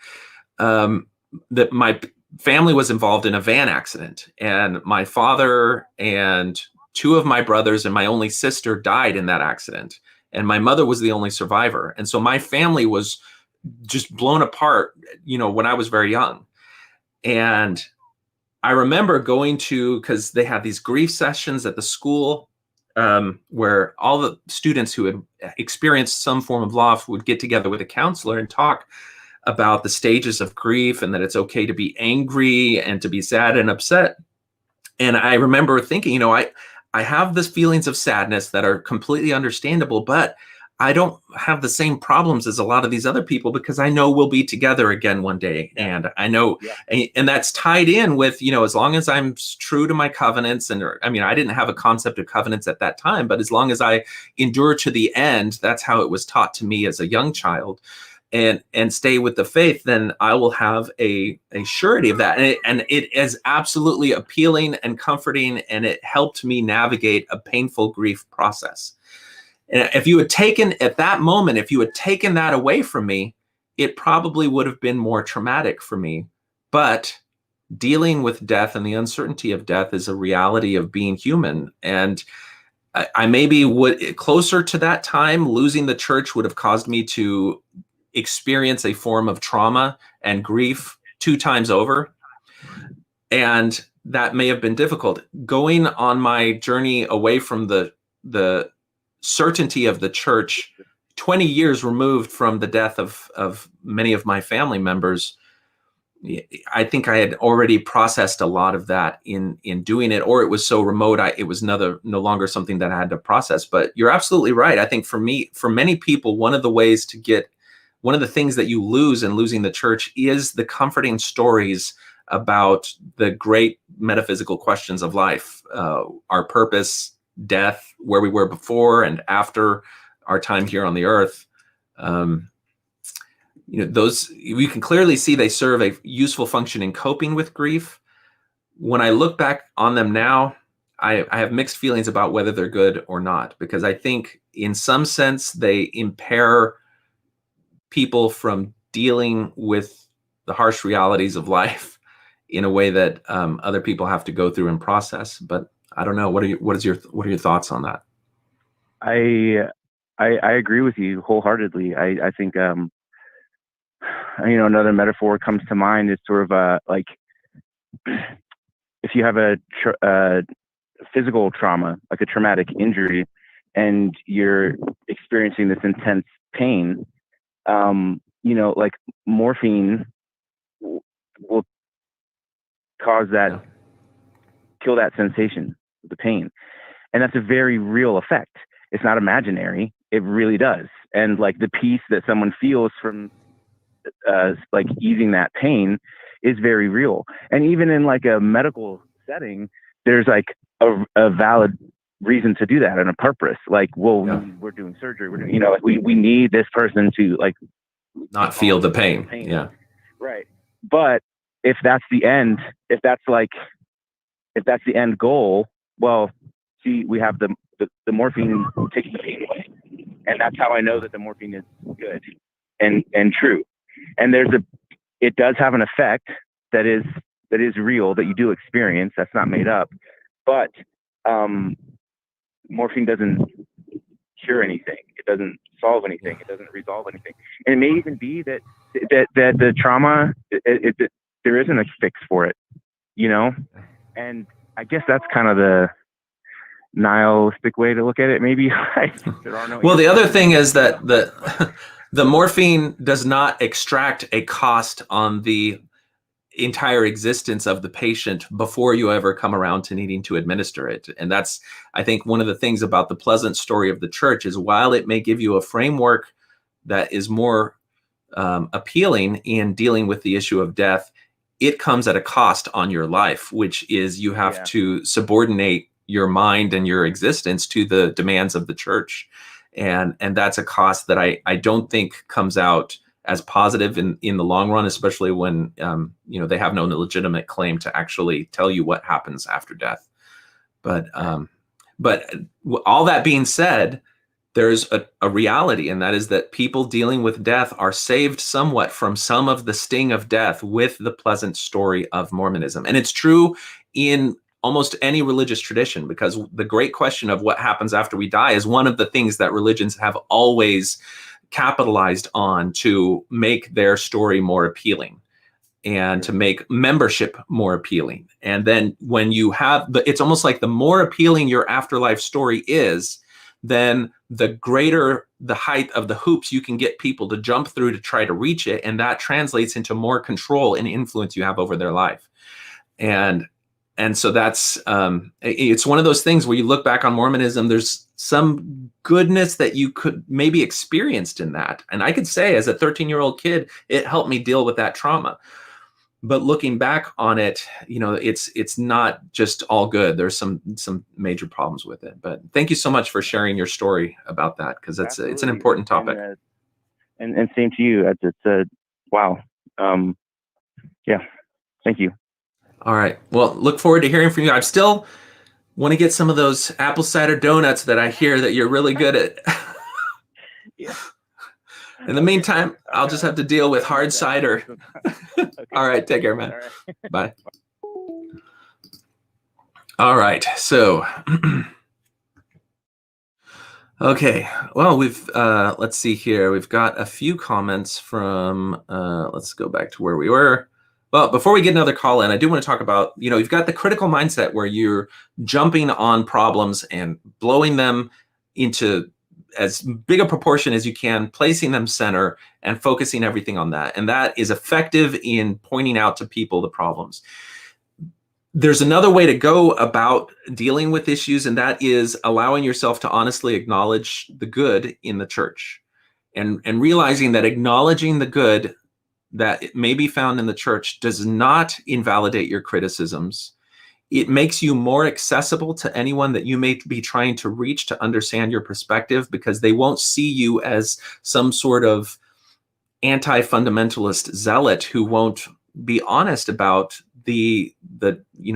Speaker 1: that my family was involved in a van accident, and my father and two of my brothers and my only sister died in that accident. And my mother was the only survivor. And so my family was just blown apart, you know, when I was very young. And I remember going to, because they had these grief sessions at the school, where all the students who had experienced some form of loss would get together with a counselor and talk about the stages of grief and that it's okay to be angry and to be sad and upset. And I remember thinking, you know, I have these feelings of sadness that are completely understandable, but I don't have the same problems as a lot of these other people because I know we'll be together again one day. Yeah. And I know, and that's tied in with, you know, as long as I'm true to my covenants, and I mean, I didn't have a concept of covenants at that time, but as long as I endure to the end, that's how it was taught to me as a young child, and stay with the faith, then I will have a surety of that. And it is absolutely appealing and comforting, and it helped me navigate a painful grief process. And if you had taken, at that moment, if you had taken that away from me, it probably would have been more traumatic for me. But dealing with death and the uncertainty of death is a reality of being human. And I maybe would, closer to that time, losing the church would have caused me to experience a form of trauma and grief 2 times over. And that may have been difficult. Going on my journey away from the certainty of the church, 20 years removed from the death of many of my family members, I think I had already processed a lot of that in doing it, or it was so remote, it was no longer something that I had to process. But you're absolutely right. I think for many people, one of the things that you lose in losing the church is the comforting stories about the great metaphysical questions of life, our purpose, death, where we were before and after our time here on the earth. You know, those, we can clearly see they serve a useful function in coping with grief. When I look back on them now, I have mixed feelings about whether they're good or not, because I think in some sense they impair people from dealing with the harsh realities of life in a way that other people have to go through and process. But I don't know. What are your thoughts on that?
Speaker 3: I agree with you wholeheartedly. I think you know, another metaphor comes to mind is sort of like if you have a physical trauma, like a traumatic injury, and you're experiencing this intense pain, like morphine will cause that,
Speaker 1: Yeah.
Speaker 3: kill that sensation, the pain. And that's a very real effect. It's not imaginary. It really does. And like the peace that someone feels from like easing that pain is very real. And even in like a medical setting, there's like a valid reason to do that and a purpose. Like, well, we're doing surgery. We're doing, like we need this person to like
Speaker 1: not feel the pain. Yeah.
Speaker 3: Right. But if that's the end, if that's the end goal, well, see, we have the morphine taking the pain away. And that's how I know that the morphine is good and true. And it does have an effect that is real, that you do experience. That's not made up. But morphine doesn't cure anything. It doesn't solve anything. It doesn't resolve anything. And it may even be that the trauma, there isn't a fix for it, And I guess that's kind of the nihilistic way to look at it, maybe.
Speaker 1: Well, the other thing is that the morphine does not extract a cost on the entire existence of the patient before you ever come around to needing to administer it. And that's, I think, one of the things about the pleasant story of the church is, while it may give you a framework that is more appealing in dealing with the issue of death, it comes at a cost on your life, which is you have to subordinate your mind and your existence to the demands of the church. And that's a cost that I don't think comes out as positive in the long run, especially when they have no legitimate claim to actually tell you what happens after death. But all that being said, there's a reality, and that is that people dealing with death are saved somewhat from some of the sting of death with the pleasant story of Mormonism. And it's true in almost any religious tradition, because the great question of what happens after we die is one of the things that religions have always capitalized on to make their story more appealing and to make membership more appealing. And then when you have it's almost like the more appealing your afterlife story is, then the greater the height of the hoops you can get people to jump through to try to reach it. And that translates into more control and influence you have over their life. And so that's, it's one of those things where you look back on Mormonism, there's some goodness that you could maybe experienced in that. And I could say, as a 13-year-old kid, it helped me deal with that trauma. But looking back on it, it's not just all good. There's some major problems with it. But thank you so much for sharing your story about that, because it's an important topic.
Speaker 3: And same to you. It's wow. Yeah. Thank you.
Speaker 1: All right. Well, look forward to hearing from you. I still want to get some of those apple cider donuts that I hear that you're really good at.
Speaker 3: Yeah.
Speaker 1: In the meantime, I'll just have to deal with hard cider. Okay. All right. Take care, man. All right. Bye. All right. So, okay. Well, let's see here. We've got a few comments from, let's go back to where we were. Well, before we get another call in, I do want to talk about, you've got the critical mindset where you're jumping on problems and blowing them into as big a proportion as you can, placing them center and focusing everything on that. And that is effective in pointing out to people the problems. There's another way to go about dealing with issues, and that is allowing yourself to honestly acknowledge the good in the church and realizing that acknowledging the good that it may be found in the church does not invalidate your criticisms. It makes you more accessible to anyone that you may be trying to reach to understand your perspective, because they won't see you as some sort of anti-fundamentalist zealot who won't be honest about the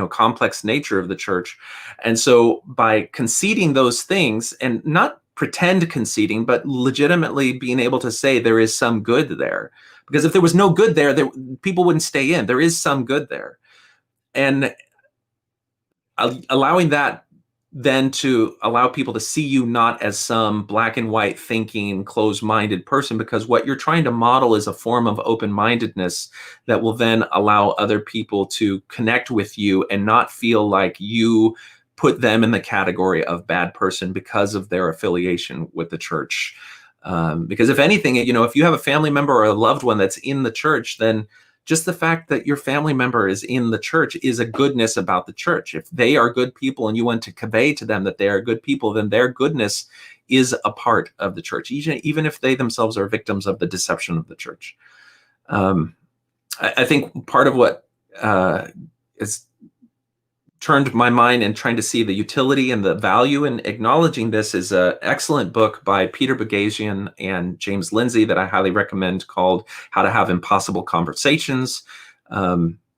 Speaker 1: complex nature of the church. And so by conceding those things, and not pretend conceding, but legitimately being able to say there is some good there, because if there was no good there, people wouldn't stay in. There is some good there. And allowing that then to allow people to see you not as some black and white thinking, closed-minded person, because what you're trying to model is a form of open-mindedness that will then allow other people to connect with you and not feel like you put them in the category of bad person because of their affiliation with the church. Because if anything, if you have a family member or a loved one that's in the church, then just the fact that your family member is in the church is a goodness about the church. If they are good people and you want to convey to them that they are good people, then their goodness is a part of the church, even if they themselves are victims of the deception of the church. I think part of what has turned my mind in trying to see the utility and the value in acknowledging this is an excellent book by Peter Boghossian and James Lindsay that I highly recommend, called How to Have Impossible Conversations.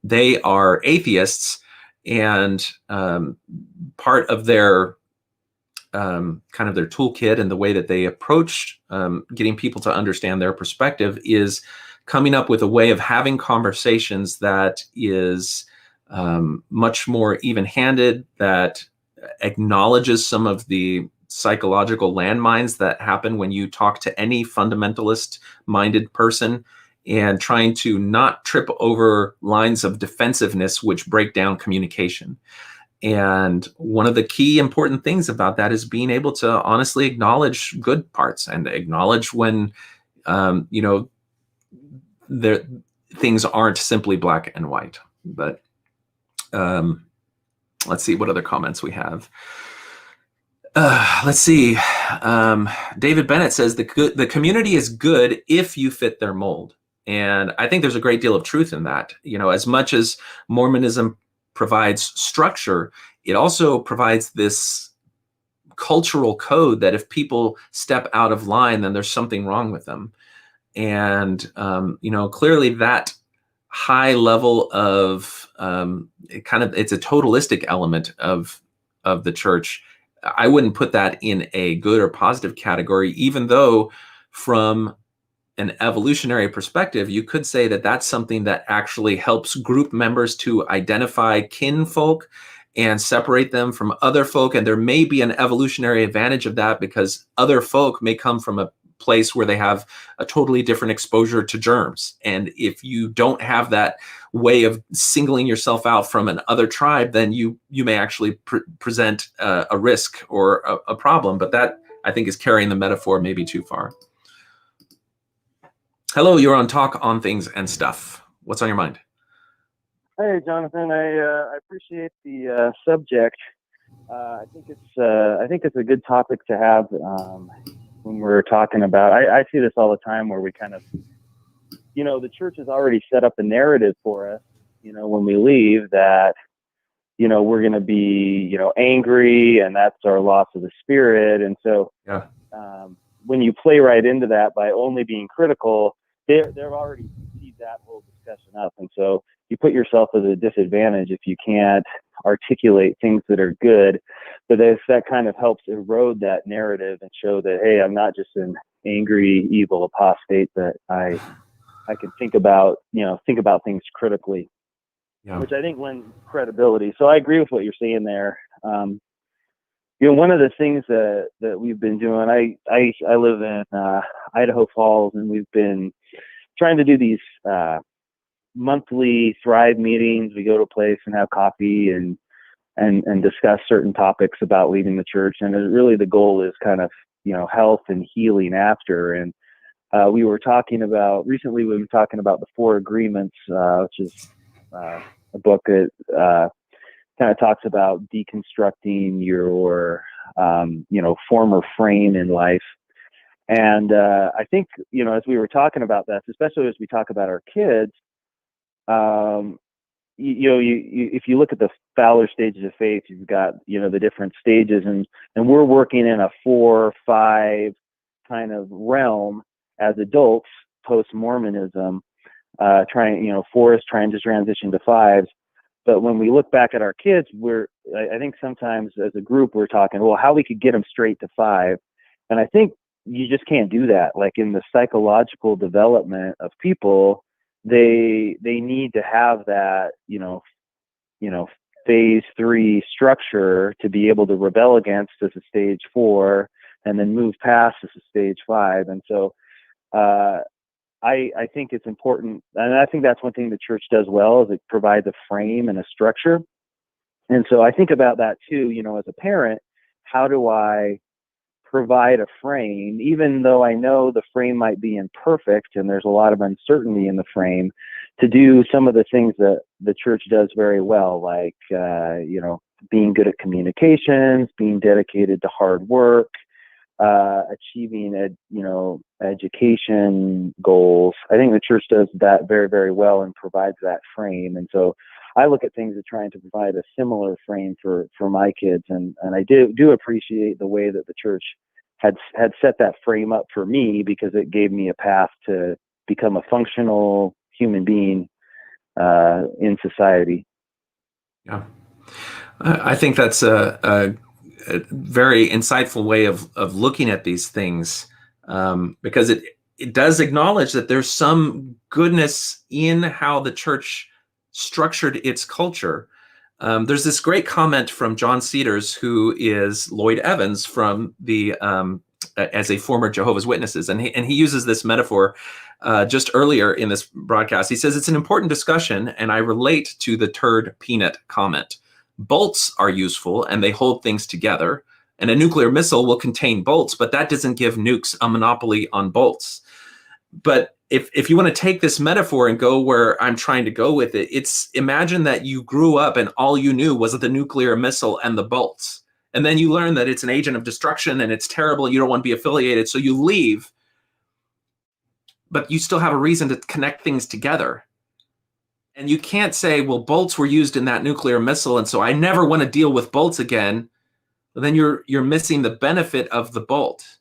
Speaker 1: They are atheists, and part of their kind of their toolkit and the way that they approach getting people to understand their perspective is coming up with a way of having conversations that is much more even-handed, that acknowledges some of the psychological landmines that happen when you talk to any fundamentalist-minded person, and trying to not trip over lines of defensiveness which break down communication. And one of the key important things about that is being able to honestly acknowledge good parts and acknowledge when, things aren't simply black and white. But let's see what other comments we have. Let's see. David Bennett says the community is good if you fit their mold. And I think there's a great deal of truth in that. As much as Mormonism provides structure, it also provides this cultural code that if people step out of line, then there's something wrong with them. And, clearly that high level of it's a totalistic element of the church. I wouldn't put that in a good or positive category, even though from an evolutionary perspective, you could say that that's something that actually helps group members to identify kinfolk and separate them from other folk. And there may be an evolutionary advantage of that, because other folk may come from a place where they have a totally different exposure to germs. And if you don't have that way of singling yourself out from an other tribe, then you may actually present a risk or a problem. But that, I think, is carrying the metaphor maybe too far. Hello, you're on Talk on Things and Stuff. What's on your mind?
Speaker 3: Hey, Jonathan. I appreciate the subject. I think it's a good topic to have when we're talking about. I see this all the time, where we kind of, the church has already set up a narrative for us. When we leave, that we're going to be angry, and that's our loss of the spirit. And so,
Speaker 1: yeah.
Speaker 3: When you play right into that by only being critical, they've already teed that whole discussion up. And so you put yourself at a disadvantage if you can't articulate things that are good. But that kind of helps erode that narrative and show that, hey, I'm not just an angry, evil apostate, that I can think about things critically, which I think lends credibility. So I agree with what you're saying there. One of the things that we've been doing, I live in Idaho Falls, and we've been trying to do these monthly Thrive meetings. We go to a place and have coffee and discuss certain topics about leading the church. And really the goal is kind of, health and healing after. And we were talking about the Four Agreements, which is a book that kind of talks about deconstructing your, former frame in life. And I think, as we were talking about that, especially as we talk about our kids, if you look at the Fowler stages of faith, you've got, the different stages, and we're working in a 4 or 5 kind of realm as adults post-Mormonism, 4 is trying to transition to 5s. But when we look back at our kids, I think sometimes as a group, we're talking, well, how we could get them straight to 5. And I think you just can't do that. Like in the psychological development of people, they need to have that, phase 3 structure to be able to rebel against as a stage 4 and then move past as a stage 5. And so, I think it's important, and I think that's one thing the church does well, is it provides a frame and a structure. And so I think about that too, as a parent, how do I provide a frame, even though I know the frame might be imperfect and there's a lot of uncertainty in the frame, to do some of the things that the church does very well, like, being good at communications, being dedicated to hard work, achieving, education goals. I think the church does that very, very well and provides that frame. And so I look at things as trying to provide a similar frame for my kids. And I do appreciate the way that the church had set that frame up for me, because it gave me a path to become a functional human being in society.
Speaker 1: Yeah. I think that's a very insightful way of looking at these things, because it does acknowledge that there's some goodness in how the church structured its culture. There's this great comment from John Cedars, who is Lloyd Evans from the as a former Jehovah's Witnesses, and he uses this metaphor just earlier in this broadcast. He says, it's an important discussion, and I relate to the turd peanut comment. Bolts are useful and they hold things together, and a nuclear missile will contain bolts, but that doesn't give nukes a monopoly on bolts. But if you want to take this metaphor and go where I'm trying to go with it, it's imagine that you grew up and all you knew was the nuclear missile and the bolts. And then you learn that it's an agent of destruction and it's terrible. You don't want to be affiliated. So you leave, but you still have a reason to connect things together. And you can't say, well, bolts were used in that nuclear missile, and so I never want to deal with bolts again. Well, then you're missing the benefit of the bolt.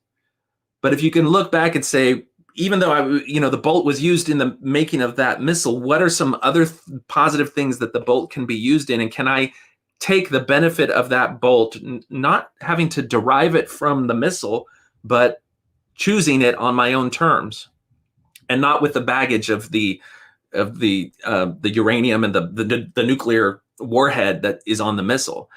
Speaker 1: But if you can look back and say, even though the bolt was used in the making of that missile, what are some other positive things that the bolt can be used in? And can I take the benefit of that bolt, not having to derive it from the missile, but choosing it on my own terms, and not with the baggage of the uranium and the nuclear warhead that is on the missile.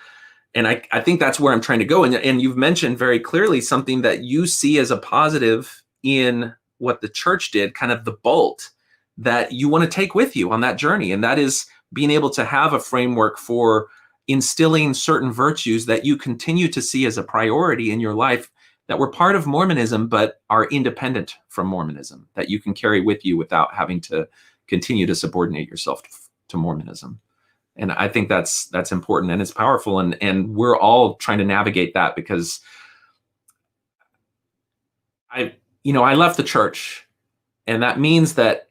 Speaker 1: And I think that's where I'm trying to go. And you've mentioned very clearly something that you see as a positive in what the church did, kind of the bolt that you want to take with you on that journey. And that is being able to have a framework for instilling certain virtues that you continue to see as a priority in your life, that were part of Mormonism, but are independent from Mormonism, that you can carry with you without having to continue to subordinate yourself to Mormonism. And I think that's important, and it's powerful. And we're all trying to navigate that, because I left the church, and that means that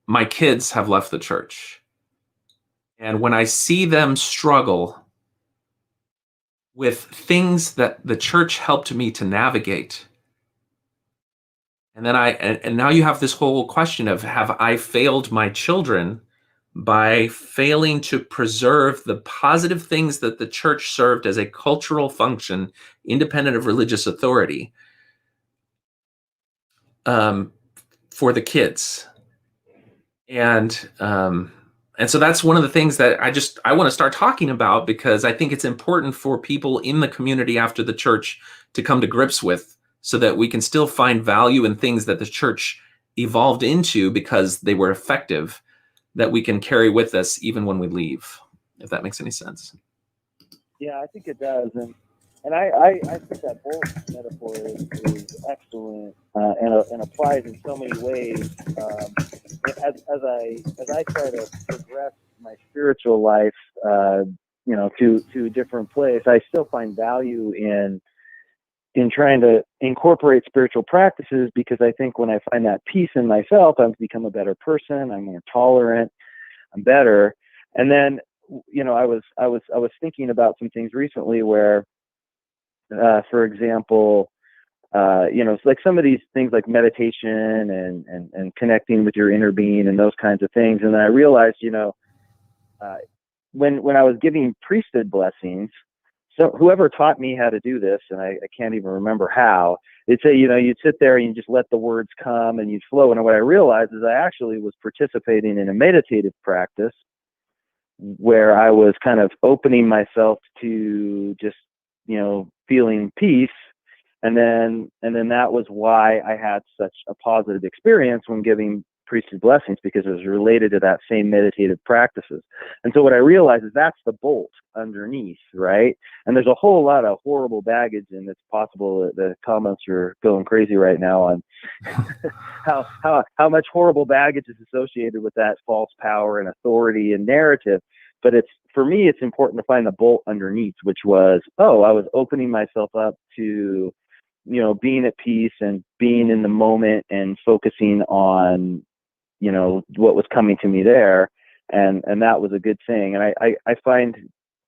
Speaker 1: my kids have left the church. And when I see them struggle with things that the church helped me to navigate, and then and now you have this whole question of, have I failed my children by failing to preserve the positive things that the church served as a cultural function, independent of religious authority, for the kids? And so that's one of the things that I want to start talking about, because I think it's important for people in the community after the church to come to grips with, so that we can still find value in things that the church evolved into because they were effective, that we can carry with us even when we leave, if that makes any sense.
Speaker 3: Yeah, I think it does. And I think that bolt metaphor is excellent and applies in so many ways. As I try to progress my spiritual life, to a different place, I still find value in trying to incorporate spiritual practices, because I think when I find that peace in myself, I've become a better person. I'm more tolerant. I'm better. And then, I was thinking about some things recently where, for example, it's like some of these things like meditation and connecting with your inner being and those kinds of things. And then I realized, when I was giving priesthood blessings, so whoever taught me how to do this, and I can't even remember how, they'd say, you'd sit there and you just let the words come and you'd flow. And what I realized is I actually was participating in a meditative practice where I was kind of opening myself to just, feeling peace. And then that was why I had such a positive experience when giving priesthood blessings because it was related to that same meditative practices. And so what I realized is that's the bolt underneath, right? And there's a whole lot of horrible baggage, and it's possible that the comments are going crazy right now on how much horrible baggage is associated with that false power and authority and narrative. But for me, it's important to find the bolt underneath, which was, I was opening myself up to, being at peace and being in the moment and focusing on, what was coming to me there. And that was a good thing. And I find,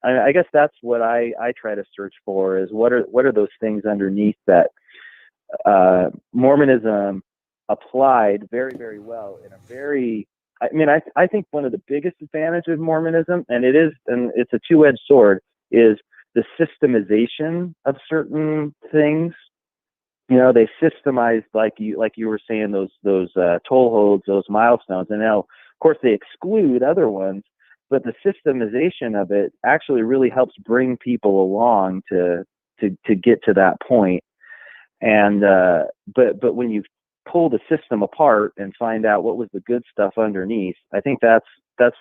Speaker 3: I guess that's what I try to search for, is what are those things underneath that Mormonism applied very, very well in a very, I think one of the biggest advantages of Mormonism, and it's a two-edged sword, is the systemization of certain things. They systemize, like you were saying, those tollholds, those milestones, and now, of course, they exclude other ones. But the systemization of it actually really helps bring people along to get to that point. And but when you pull the system apart and find out what was the good stuff underneath, I think that's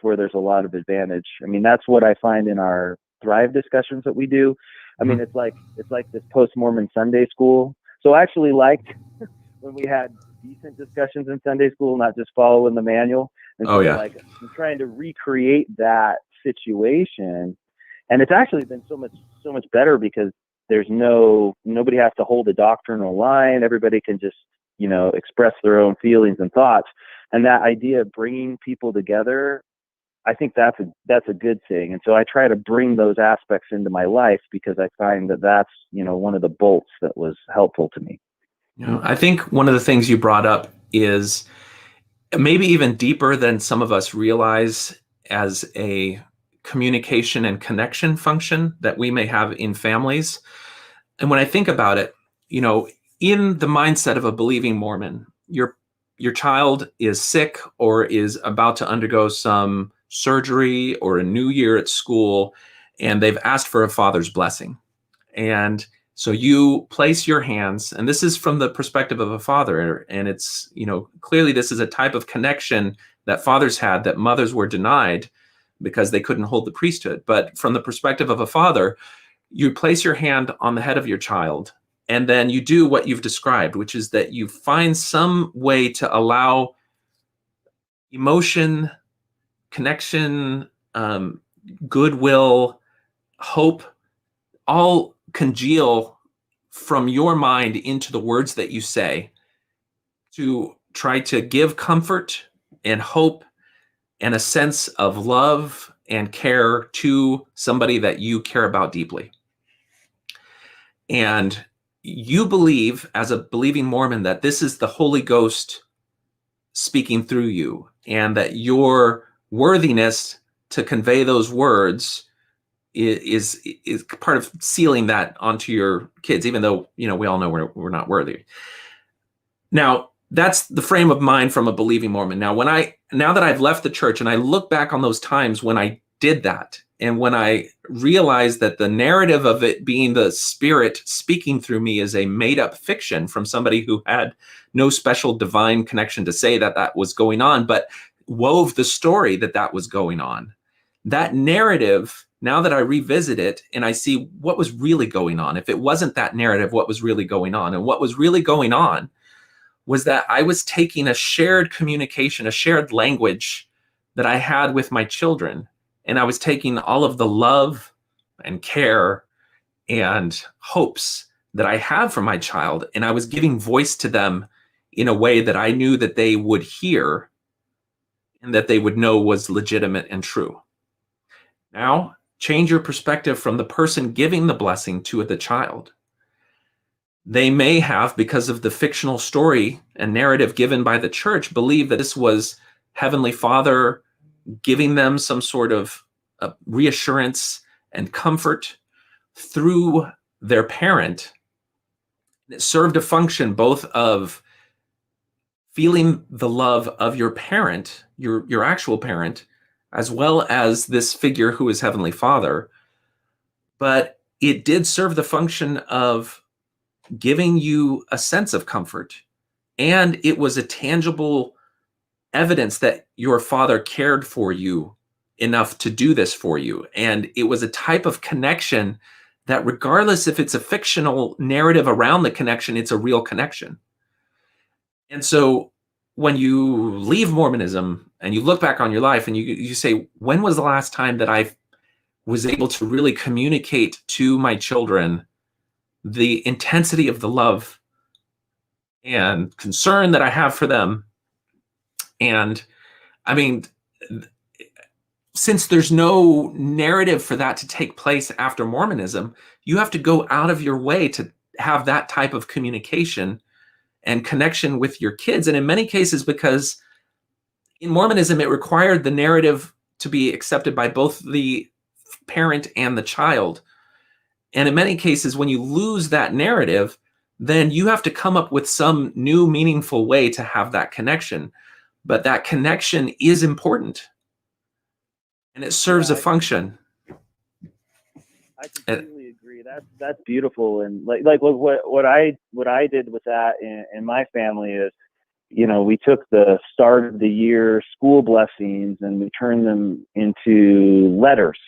Speaker 3: where there's a lot of advantage. That's what I find in our Thrive discussions that we do. It's like this post-Mormon Sunday school. So I actually liked when we had decent discussions in Sunday school, not just following the manual. And so I'm trying to recreate that situation, and it's actually been so much better because there's nobody has to hold a doctrinal line. Everybody can just express their own feelings and thoughts, and that idea of bringing people together, I think that's a good thing. And so I try to bring those aspects into my life because I find that that's one of the bolts that was helpful to me.
Speaker 1: I think one of the things you brought up is maybe even deeper than some of us realize, as a communication and connection function that we may have in families. And when I think about it, in the mindset of a believing Mormon, your child is sick or is about to undergo some surgery or a new year at school, and they've asked for a father's blessing. And so you place your hands, and this is from the perspective of a father, and it's, clearly this is a type of connection that fathers had that mothers were denied because they couldn't hold the priesthood. But from the perspective of a father, you place your hand on the head of your child, and then you do what you've described, which is that you find some way to allow emotion, connection, goodwill, hope, all congeal from your mind into the words that you say, to try to give comfort and hope and a sense of love and care to somebody that you care about deeply. And you believe, as a believing Mormon, that this is the Holy Ghost speaking through you, and that your worthiness to convey those words is part of sealing that onto your kids, even though, we all know we're not worthy. Now, that's the frame of mind from a believing Mormon. Now that I've left the church and I look back on those times when I did that, and when I realized that the narrative of it being the Spirit speaking through me is a made up fiction from somebody who had no special divine connection to say that was going on, but wove the story that was going on. That narrative, now that I revisit it and I see what was really going on, if it wasn't that narrative, what was really going on? And what was really going on was that I was taking a shared communication, a shared language that I had with my children, and I was taking all of the love and care and hopes that I have for my child, and I was giving voice to them in a way that I knew that they would hear and that they would know was legitimate and true. Now, change your perspective from the person giving the blessing to the child. They may have, because of the fictional story and narrative given by the church, believe that this was Heavenly Father giving them some sort of reassurance and comfort through their parent. It served a function both of feeling the love of your parent, your actual parent, as well as this figure who is Heavenly Father. But it did serve the function of giving you a sense of comfort. And it was a tangible evidence that your father cared for you enough to do this for you. And it was a type of connection that, regardless if it's a fictional narrative around the connection, it's a real connection. And so when you leave Mormonism and you look back on your life and you say, when was the last time that I was able to really communicate to my children the intensity of the love and concern that I have for them? And I mean, since there's no narrative for that to take place after Mormonism, you have to go out of your way to have that type of communication and connection with your kids. And in many cases, because in Mormonism, it required the narrative to be accepted by both the parent and the child. And in many cases, when you lose that narrative, then you have to come up with some new meaningful way to have that connection. But that connection is important, and it serves a function.
Speaker 3: I completely agree. That's beautiful. And like what I did with that in my family is, we took the start of the year school blessings and we turned them into letters.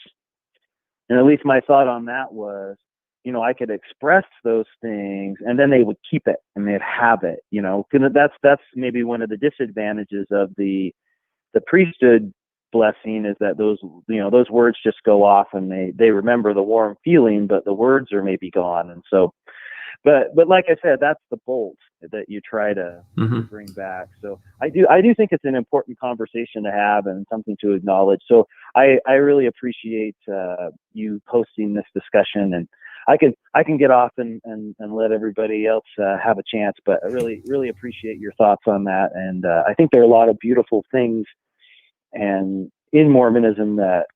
Speaker 3: And at least my thought on that was, I could express those things and then they would keep it and they'd have it, that's maybe one of the disadvantages of the priesthood blessing, is that those words just go off and they remember the warm feeling, but the words are maybe gone. And so, but like I said, that's the bolt that you try to bring back. So I do think it's an important conversation to have and something to acknowledge. So I really appreciate you hosting this discussion, and I can get off and let everybody else have a chance, but I really appreciate your thoughts on that. And I think there are a lot of beautiful things and in Mormonism that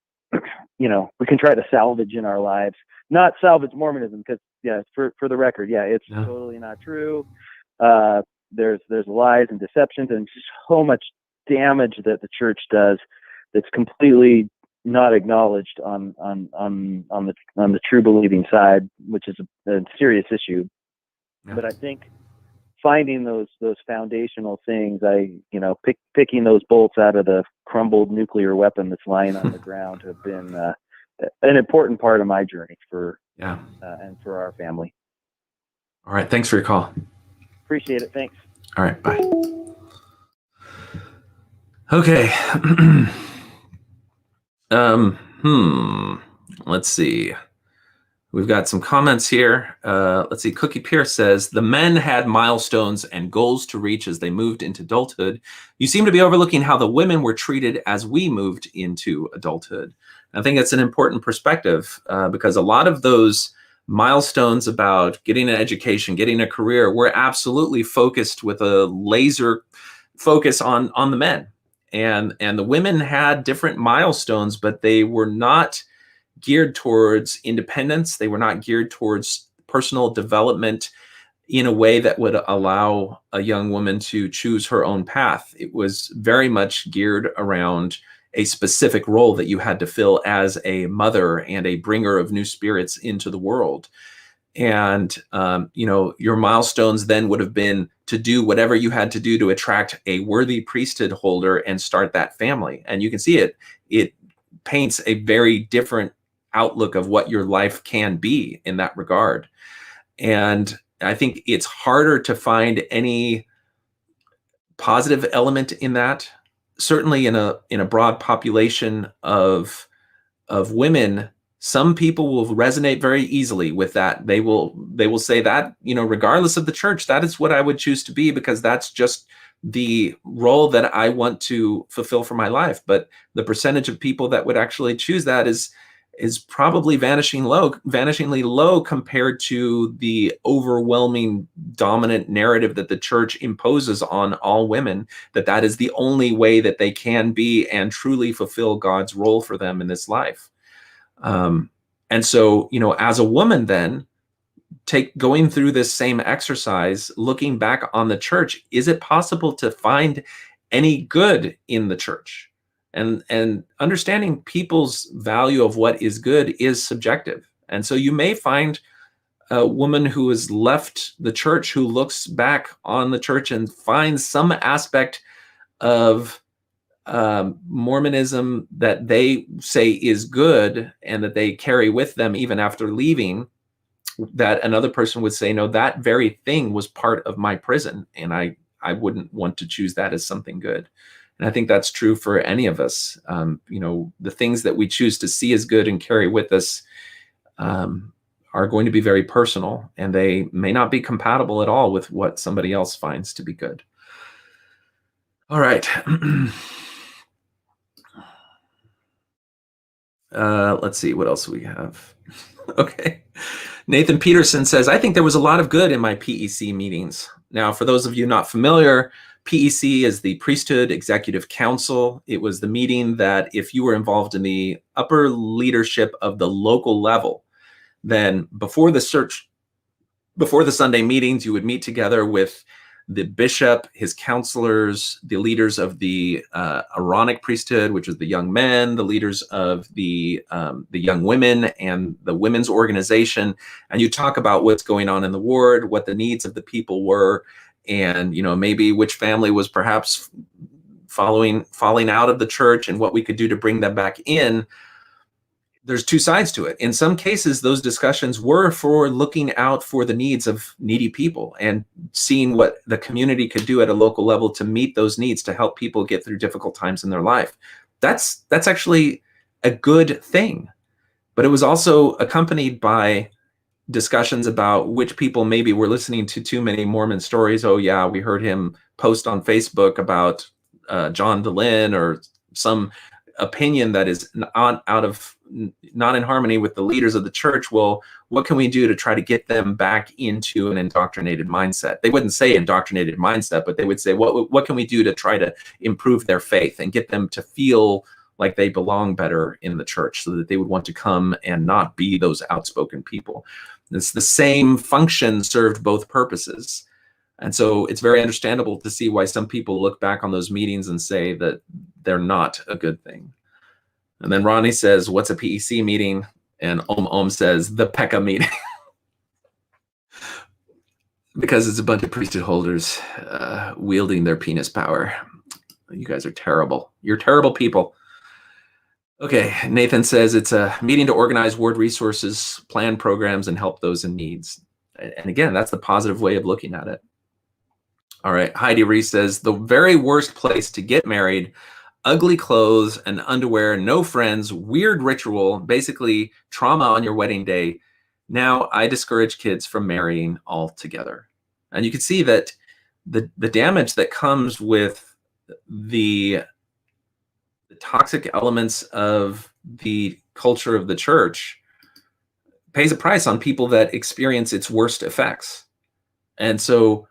Speaker 3: we can try to salvage in our lives. Not salvage Mormonism, because for the record, it's totally not true. There's lies and deceptions and so much damage that the church does that's completely not acknowledged on the true believing side, which is a serious issue. Yeah. But I think finding those foundational things, picking those bolts out of the crumbled nuclear weapon that's lying on the ground, have been an important part of my journey and for our family.
Speaker 1: All right. Thanks for your call.
Speaker 3: Appreciate it. Thanks.
Speaker 1: All right. Bye. Okay. Let's see. We've got some comments here. Let's see. Cookie Pierce says, the men had milestones and goals to reach as they moved into adulthood. You seem to be overlooking how the women were treated as we moved into adulthood. I think it's an important perspective because a lot of those milestones about getting an education, getting a career, were absolutely focused with a laser focus on the men. And the women had different milestones, but they were not geared towards independence. They were not geared towards personal development in a way that would allow a young woman to choose her own path. It was very much geared around a specific role that you had to fill as a mother and a bringer of new spirits into the world. And, your milestones then would have been to do whatever you had to do to attract a worthy priesthood holder and start that family. And you can see it paints a very different outlook of what your life can be in that regard. And I think it's harder to find any positive element in that. Certainly in a broad population of women, some people will resonate very easily with that. They will say that, regardless of the church, that is what I would choose to be, because that's just the role that I want to fulfill for my life. But the percentage of people that would actually choose that is probably vanishingly low compared to the overwhelming dominant narrative that the church imposes on all women, that is the only way that they can be and truly fulfill God's role for them in this life. And so, as a woman then, going through this same exercise, looking back on the church, is it possible to find any good in the church? And understanding people's value of what is good is subjective. And so you may find a woman who has left the church who looks back on the church and finds some aspect of Mormonism that they say is good and that they carry with them even after leaving, that another person would say, no, that very thing was part of my prison, and I wouldn't want to choose that as something good. And I think that's true for any of us. The things that we choose to see as good and carry with us are going to be very personal, and they may not be compatible at all with what somebody else finds to be good. All right. Let's see, what else we have? Okay. Nathan Peterson says, I think there was a lot of good in my PEC meetings. Now, for those of you not familiar, PEC is the Priesthood Executive Council. It was the meeting that if you were involved in the upper leadership of the local level, then before the Sunday meetings, you would meet together with the bishop, his counselors, the leaders of the Aaronic priesthood, which is the young men, the leaders of the young women, and the women's organization, and you talk about what's going on in the ward, what the needs of the people were, and maybe which family was perhaps falling out of the church, and what we could do to bring them back in. There's two sides to it. In some cases, those discussions were for looking out for the needs of needy people and seeing what the community could do at a local level to meet those needs, to help people get through difficult times in their life. That's actually a good thing. But it was also accompanied by discussions about which people maybe were listening to too many Mormon stories. Oh yeah, we heard him post on Facebook about John DeLynn, or some opinion that is not in harmony with the leaders of the church. Well, what can we do to try to get them back into an indoctrinated mindset? They wouldn't say indoctrinated mindset, but they would say, what can we do to try to improve their faith and get them to feel like they belong better in the church, so that they would want to come and not be those outspoken people. It's the same function served both purposes. And so it's very understandable to see why some people look back on those meetings and say that they're not a good thing. And then Ronnie says, what's a PEC meeting? And Om says, the PECA meeting. Because it's a bunch of priesthood holders wielding their penis power. You guys are terrible. You're terrible people. Okay, Nathan says it's a meeting to organize ward resources, plan programs, and help those in needs. And again, that's the positive way of looking at it. All right, Heidi Reese says, the very worst place to get married, ugly clothes and underwear, no friends, weird ritual, basically trauma on your wedding day. Now I discourage kids from marrying altogether. And you can see that the damage that comes with the toxic elements of the culture of the church pays a price on people that experience its worst effects. And so,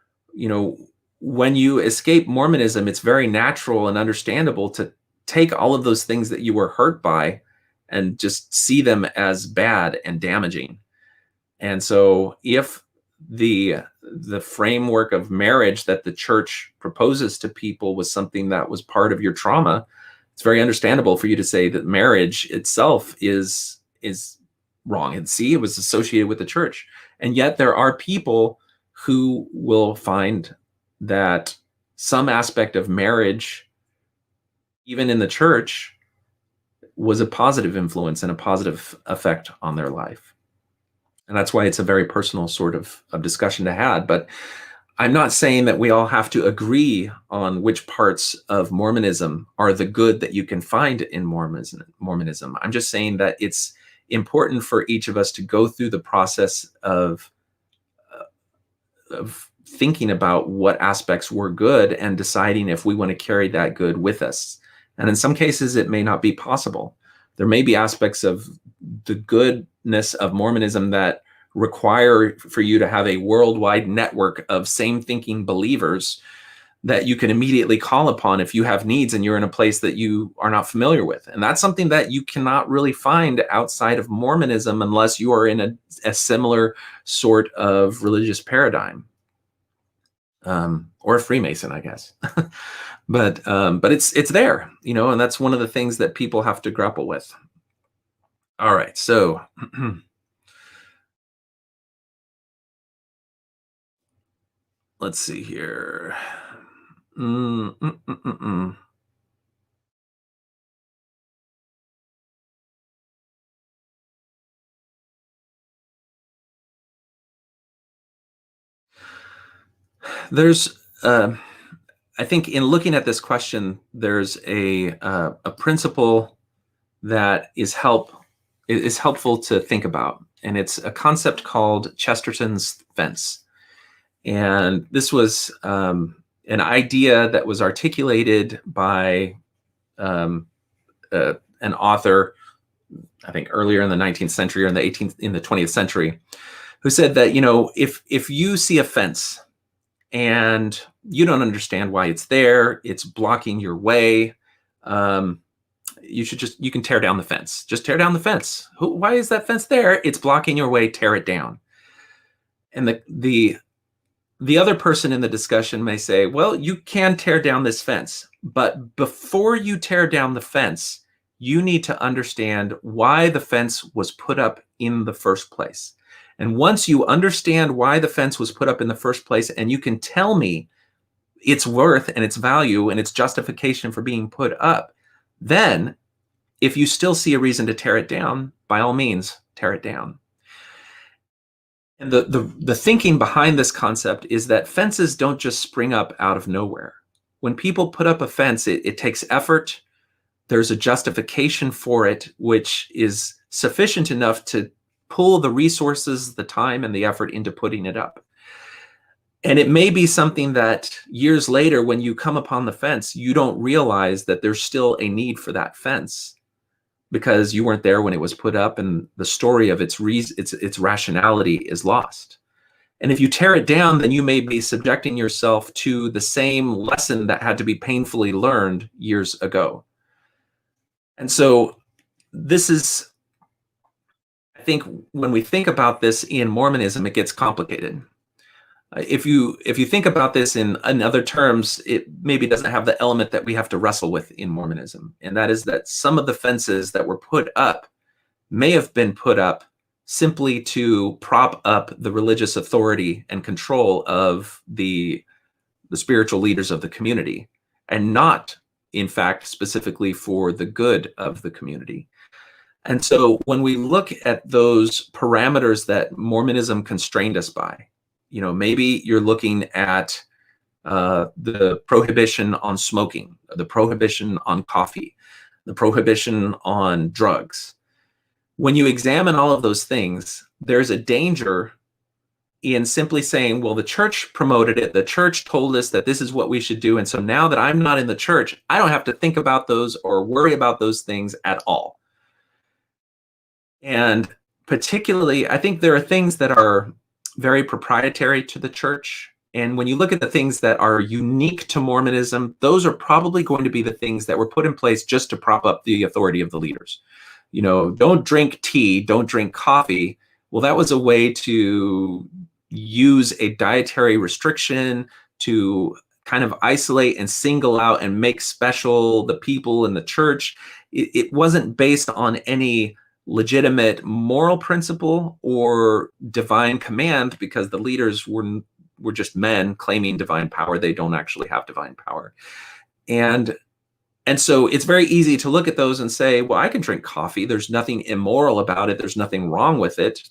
Speaker 1: when you escape Mormonism, it's very natural and understandable to take all of those things that you were hurt by and just see them as bad and damaging. And so if the framework of marriage that the church proposes to people was something that was part of your trauma, it's very understandable for you to say that marriage itself is wrong. And see, it was associated with the church. And yet there are people who will find that some aspect of marriage, even in the church, was a positive influence and a positive effect on their life. And that's why it's a very personal sort of discussion to have. But I'm not saying that we all have to agree on which parts of Mormonism are the good that you can find in Mormonism. I'm just saying that it's important for each of us to go through the process of thinking about what aspects were good and deciding if we want to carry that good with us. And in some cases, it may not be possible. There may be aspects of the goodness of Mormonism that require for you to have a worldwide network of same thinking believers that you can immediately call upon if you have needs and you're in a place that you are not familiar with. And that's something that you cannot really find outside of Mormonism unless you are in a similar sort of religious paradigm, or a Freemason, I guess. But it's there, and that's one of the things that people have to grapple with. All right, so let's see here. There's, I think, in looking at this question, there's a principle that is helpful to think about, and it's a concept called Chesterton's fence. And this was an idea that was articulated by an author, I think earlier in the 19th century or in the 20th century, who said that, if you see a fence and you don't understand why it's there, it's blocking your way, you can tear down the fence. Just tear down the fence. Why is that fence there? It's blocking your way. Tear it down. And the other person in the discussion may say, well, you can tear down this fence, but before you tear down the fence, you need to understand why the fence was put up in the first place. And once you understand why the fence was put up in the first place, and you can tell me its worth and its value and its justification for being put up, then if you still see a reason to tear it down, by all means, tear it down. And the thinking behind this concept is that fences don't just spring up out of nowhere. When people put up a fence, it takes effort. There's a justification for it, which is sufficient enough to pull the resources, the time, and the effort into putting it up. And it may be something that years later, when you come upon the fence, you don't realize that there's still a need for that fence because you weren't there when it was put up, and the story of its rationality is lost. And if you tear it down, then you may be subjecting yourself to the same lesson that had to be painfully learned years ago. And so this is, I think, when we think about this in Mormonism, it gets complicated. If you think about this in other terms, it maybe doesn't have the element that we have to wrestle with in Mormonism, and that is that some of the fences that were put up may have been put up simply to prop up the religious authority and control of the spiritual leaders of the community, and not, in fact, specifically for the good of the community. And so when we look at those parameters that Mormonism constrained us by, maybe you're looking at the prohibition on smoking, the prohibition on coffee, the prohibition on drugs. When you examine all of those things, there's a danger in simply saying, well, the church promoted it, the church told us that this is what we should do, and so now that I'm not in the church, I don't have to think about those or worry about those things at all. And particularly, I think there are things that are very proprietary to the church. And when you look at the things that are unique to Mormonism, those are probably going to be the things that were put in place just to prop up the authority of the leaders. Don't drink tea, don't drink coffee. Well, that was a way to use a dietary restriction to kind of isolate and single out and make special the people in the church. It wasn't based on any legitimate moral principle or divine command, because the leaders were just men claiming divine power. They don't actually have divine power. And so it's very easy to look at those and say, well, I can drink coffee. There's nothing immoral about it. There's nothing wrong with it.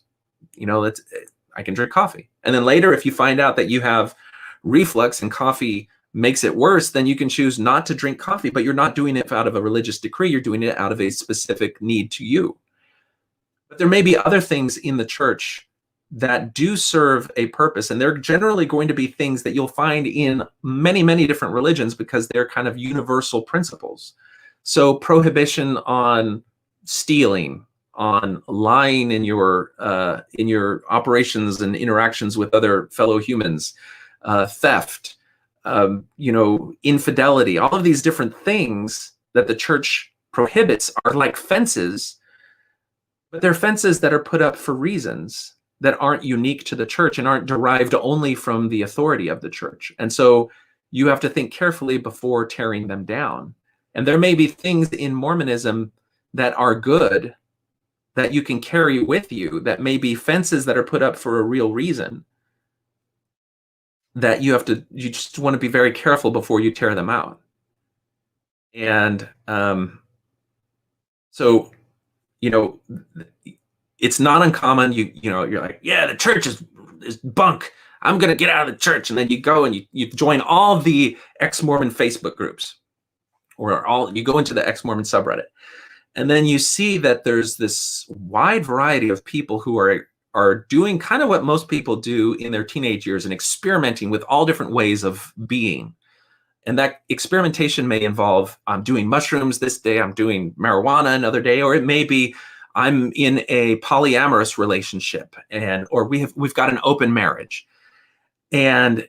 Speaker 1: I can drink coffee. And then later, if you find out that you have reflux and coffee makes it worse, then you can choose not to drink coffee, but you're not doing it out of a religious decree. You're doing it out of a specific need to you. But there may be other things in the church that do serve a purpose, and they're generally going to be things that you'll find in many, many different religions because they're kind of universal principles. So prohibition on stealing, on lying in your operations and interactions with other fellow humans, theft, infidelity, all of these different things that the church prohibits are like fences, but they're fences that are put up for reasons that aren't unique to the church and aren't derived only from the authority of the church. And so you have to think carefully before tearing them down. And there may be things in Mormonism that are good that you can carry with you, that may be fences that are put up for a real reason, that you just want to be very careful before you tear them out. And so, it's not uncommon. You're like, yeah, the church is bunk. I'm going to get out of the church. And then you go and you join all of the ex-Mormon Facebook groups, or you go into the ex-Mormon subreddit. And then you see that there's this wide variety of people who are doing kind of what most people do in their teenage years and experimenting with all different ways of being. And that experimentation may involve, I'm doing mushrooms this day, I'm doing marijuana another day, or it may be I'm in a polyamorous relationship, or we've got an open marriage. And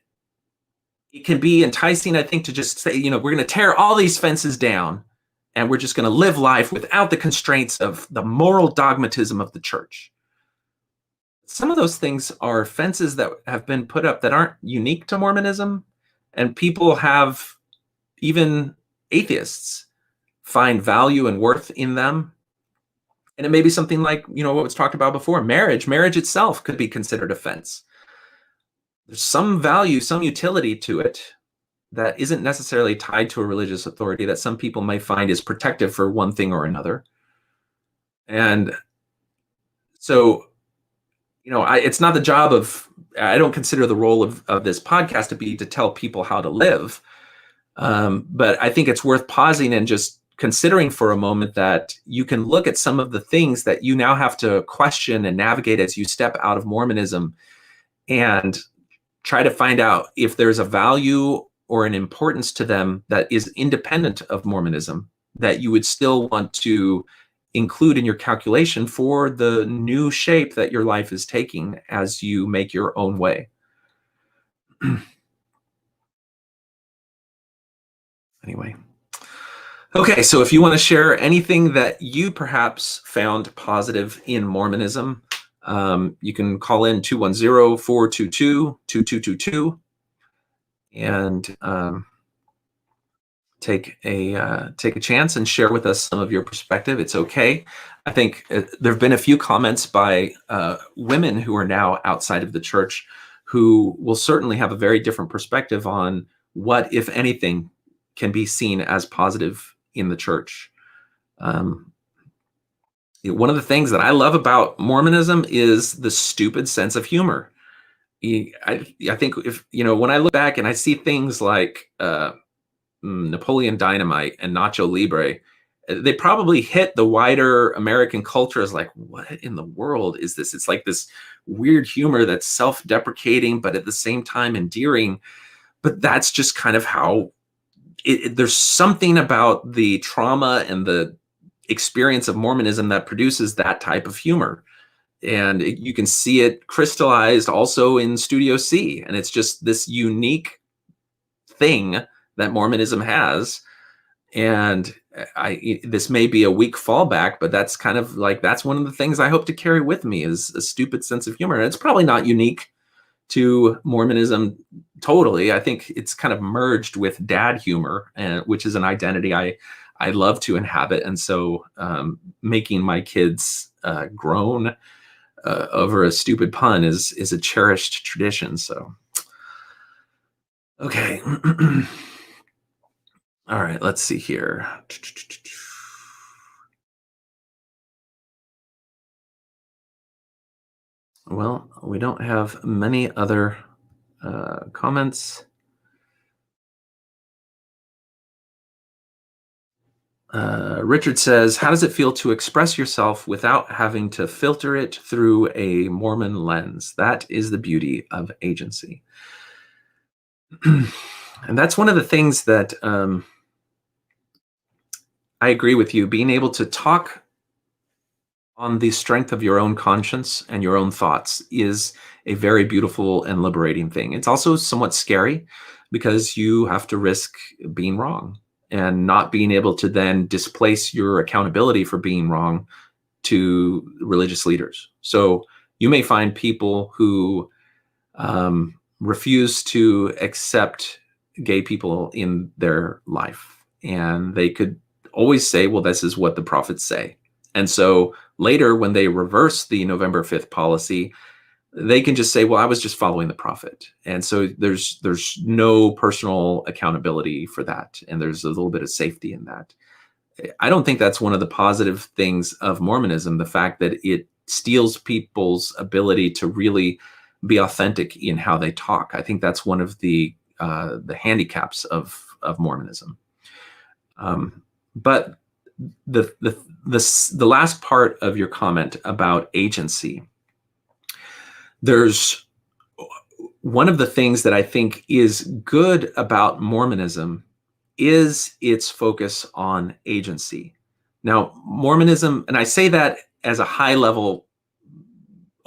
Speaker 1: it can be enticing, I think, to just say, we're going to tear all these fences down and we're just going to live life without the constraints of the moral dogmatism of the church. Some of those things are fences that have been put up that aren't unique to Mormonism, and people have, even atheists, find value and worth in them. And it may be something like, what was talked about before, marriage. Marriage itself could be considered a fence. There's some value, some utility to it that isn't necessarily tied to a religious authority that some people may find is protective for one thing or another. And so, it's not the job of, I don't consider the role of this podcast to be to tell people how to live. But I think it's worth pausing and just considering for a moment that you can look at some of the things that you now have to question and navigate as you step out of Mormonism, and try to find out if there's a value or an importance to them that is independent of Mormonism that you would still want to include in your calculation for the new shape that your life is taking as you make your own way. Anyway. Okay, so if you want to share anything that you perhaps found positive in Mormonism, you can call in 210-422-2222 and take a chance and share with us some of your perspective. It's okay. I think there have been a few comments by women who are now outside of the church who will certainly have a very different perspective on what, if anything, can be seen as positive in the church. One of the things that I love about Mormonism is the stupid sense of humor. I think if, when I look back and I see things like Napoleon Dynamite and Nacho Libre, they probably hit the wider American culture as like, what in the world is this? It's like this weird humor that's self-deprecating, but at the same time endearing. But that's just kind of how there's something about the trauma and the experience of Mormonism that produces that type of humor. And you can see it crystallized also in Studio C. And it's just this unique thing that Mormonism has. And this may be a weak fallback, but that's kind of like, that's one of the things I hope to carry with me, is a stupid sense of humor. And it's probably not unique to Mormonism totally. I think it's kind of merged with dad humor, which is an identity I love to inhabit. And so making my kids groan over a stupid pun is a cherished tradition. So, okay. All right, let's see here. Well, we don't have many other comments. Richard says, how does it feel to express yourself without having to filter it through a Mormon lens? That is the beauty of agency. And that's one of the things that I agree with you. Being able to talk on the strength of your own conscience and your own thoughts is a very beautiful and liberating thing. It's also somewhat scary because you have to risk being wrong and not being able to then displace your accountability for being wrong to religious leaders. So you may find people who refuse to accept gay people in their life, and they could always say, well, this is what the prophets say. And so later, when they reverse the November 5th policy, they can just say, well, I was just following the prophet. And so there's no personal accountability for that. And there's a little bit of safety in that. I don't think that's one of the positive things of Mormonism, the fact that it steals people's ability to really be authentic in how they talk. I think that's one of the handicaps of Mormonism. But the last part of your comment about agency, there's one of the things that I think is good about Mormonism is its focus on agency. Now, Mormonism, and I say that as a high level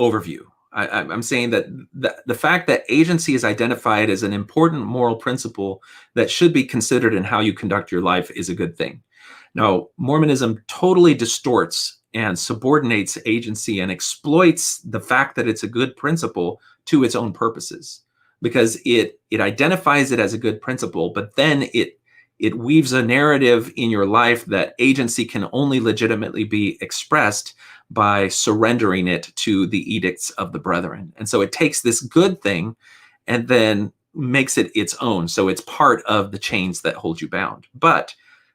Speaker 1: overview, I'm saying that the fact that agency is identified as an important moral principle that should be considered in how you conduct your life is a good thing. Now, Mormonism totally distorts and subordinates agency and exploits the fact that it's a good principle to its own purposes, because it identifies it as a good principle, but then it weaves a narrative in your life that agency can only legitimately be expressed by surrendering it to the edicts of the brethren. And so it takes this good thing and then makes it its own. So it's part of the chains that hold you bound. But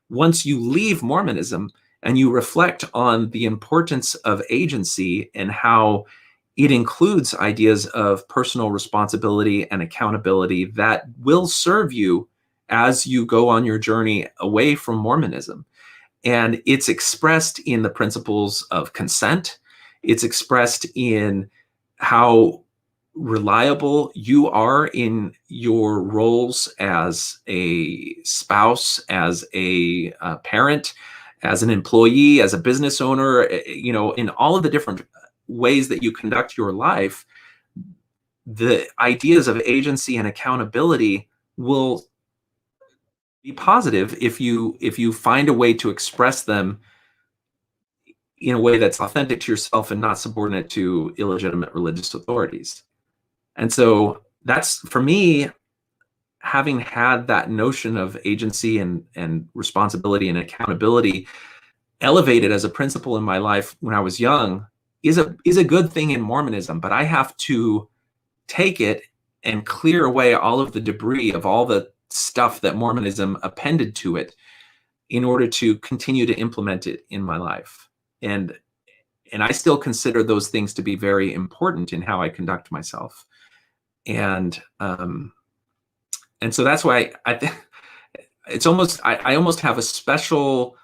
Speaker 1: once you leave Mormonism and you reflect on the importance of agency and how it includes ideas of personal responsibility and accountability that will serve you as you go on your journey away from Mormonism. And it's expressed in the principles of consent. It's expressed in how reliable you are in your roles as a spouse, as a parent, as an employee, as a business owner, in all of the different ways that you conduct your life. The ideas of agency and accountability will be positive if you find a way to express them in a way that's authentic to yourself and not subordinate to illegitimate religious authorities. And so that's, for me, having had that notion of agency and responsibility and accountability elevated as a principle in my life when I was young is a good thing in Mormonism. But I have to take it and clear away all of the debris of all the stuff that Mormonism appended to it in order to continue to implement it in my life. And I still consider those things to be very important in how I conduct myself. And so that's why I think it's almost, I almost have a special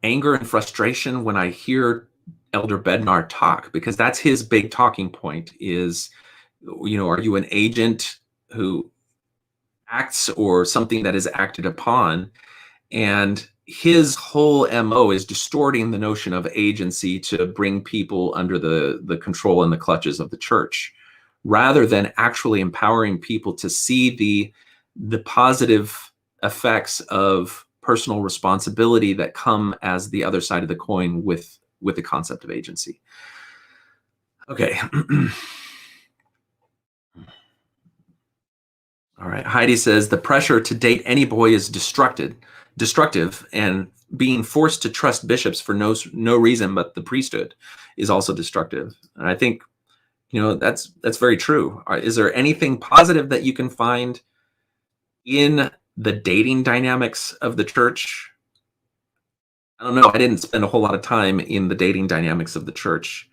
Speaker 1: anger and frustration when I hear Elder Bednar talk, because that's his big talking point is, are you an agent who acts or something that is acted upon? And his whole MO is distorting the notion of agency to bring people under the control and the clutches of the church, rather than actually empowering people to see the positive effects of personal responsibility that come as the other side of the coin with the concept of agency. Okay. All right. Heidi says the pressure to date any boy is destructive, and being forced to trust bishops for no reason but the priesthood is also destructive. And I think, that's very true. Is there anything positive that you can find in the dating dynamics of the church? I don't know. I didn't spend a whole lot of time in the dating dynamics of the church.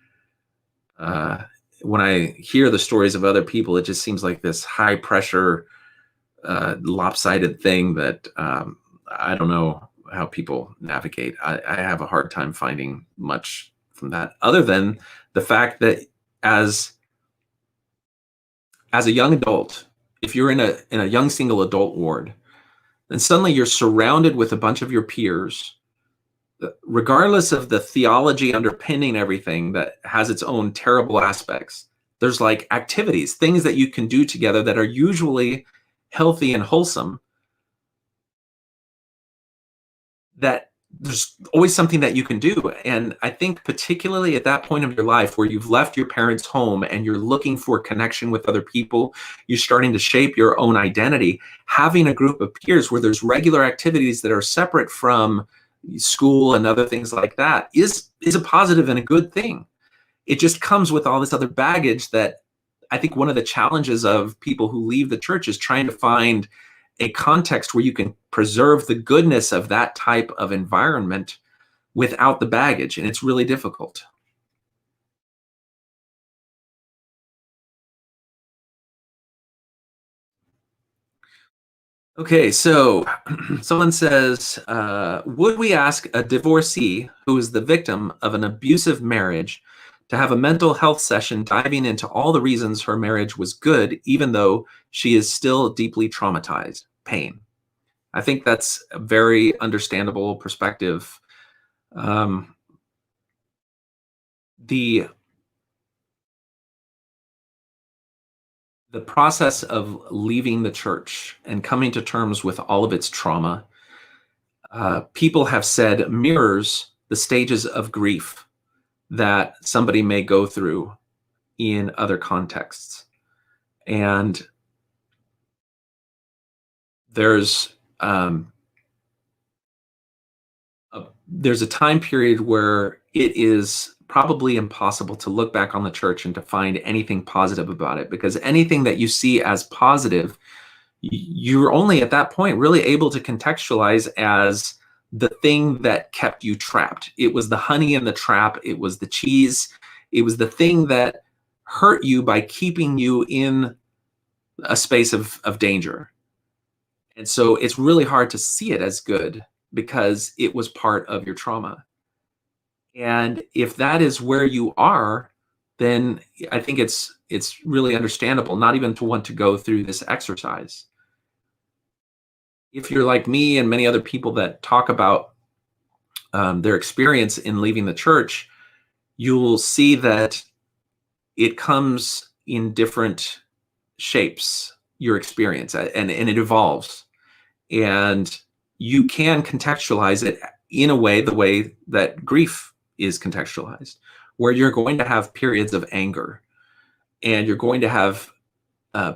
Speaker 1: When I hear the stories of other people, it just seems like this high pressure, lopsided thing that I don't know how people navigate. I have a hard time finding much from that, other than the fact that as a young adult, if you're in a young single adult ward, then suddenly you're surrounded with a bunch of your peers, regardless of the theology underpinning everything that has its own terrible aspects. There's like activities, things that you can do together that are usually healthy and wholesome, that there's always something that you can do. And I think particularly at that point of your life where you've left your parents' home and you're looking for connection with other people, you're starting to shape your own identity, having a group of peers where there's regular activities that are separate from school and other things like that is a positive and a good thing. It just comes with all this other baggage that I think one of the challenges of people who leave the church is trying to find a context where you can preserve the goodness of that type of environment without the baggage. And it's really difficult. Okay, so someone says, would we ask a divorcee who is the victim of an abusive marriage to have a mental health session diving into all the reasons her marriage was good, even though she is still deeply traumatized? Pain. I think that's a very understandable perspective. Um, the process of leaving the church and coming to terms with all of its trauma, people have said mirrors the stages of grief that somebody may go through in other contexts. And there's a time period where it is probably impossible to look back on the church and to find anything positive about it, because anything that you see as positive, you're only at that point really able to contextualize as the thing that kept you trapped. It was the honey in the trap. It was the cheese. It was the thing that hurt you by keeping you in a space of danger. And so it's really hard to see it as good because it was part of your trauma. And if that is where you are, then I think it's really understandable not even to want to go through this exercise. If you're like me and many other people that talk about their experience in leaving the church, you'll see that it comes in different shapes, your experience, and it evolves. And you can contextualize it in a way, the way that grief is contextualized, where you're going to have periods of anger, and you're going to have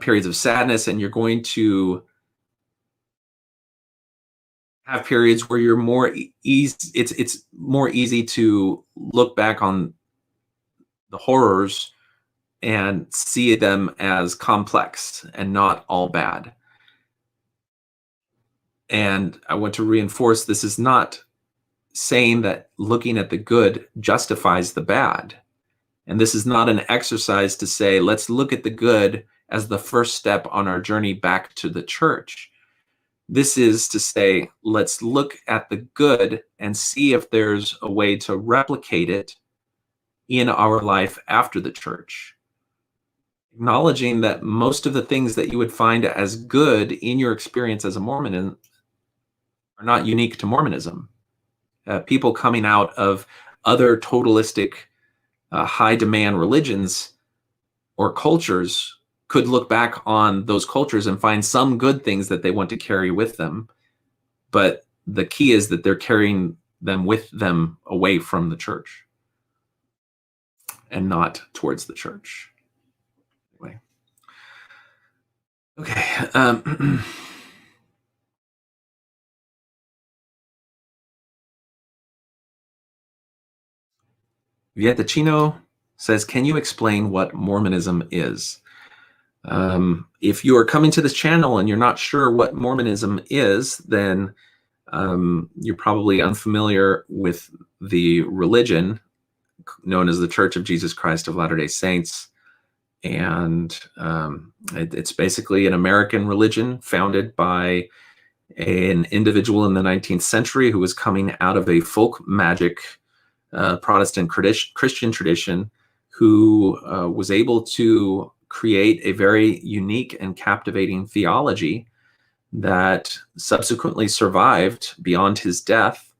Speaker 1: periods of sadness, and you're going to have periods where you're more easy. It's more easy to look back on the horrors and see them as complex and not all bad. And I want to reinforce, this is not saying that looking at the good justifies the bad. And this is not an exercise to say, let's look at the good as the first step on our journey back to the church. This is to say, let's look at the good and see if there's a way to replicate it in our life after the church. Acknowledging that most of the things that you would find as good in your experience as a Mormon are not unique to Mormonism. People coming out of other totalistic, high demand religions or cultures could look back on those cultures and find some good things that they want to carry with them. But the key is that they're carrying them with them away from the church and not towards the church. Anyway. Okay. Vietachino says, can you explain what Mormonism is? If you are coming to this channel and you're not sure what Mormonism is, then you're probably unfamiliar with the religion known as the Church of Jesus Christ of Latter-day Saints. And it's basically an American religion founded by an individual in the 19th century who was coming out of a folk magic Protestant Christian tradition, who was able to create a very unique and captivating theology that subsequently survived beyond his death,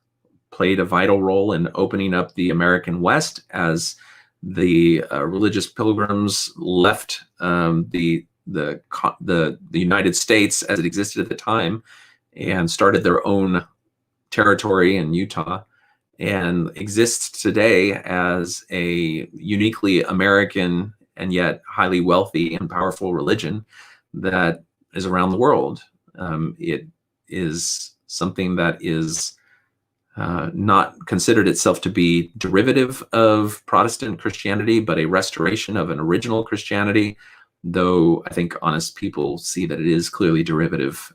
Speaker 1: played a vital role in opening up the American West as the religious pilgrims left the United States as it existed at the time and started their own territory in Utah, and exists today as a uniquely American and yet highly wealthy and powerful religion that is around the world. It is something that is not considered itself to be derivative of Protestant Christianity, but a restoration of an original Christianity, though I think honest people see that it is clearly derivative.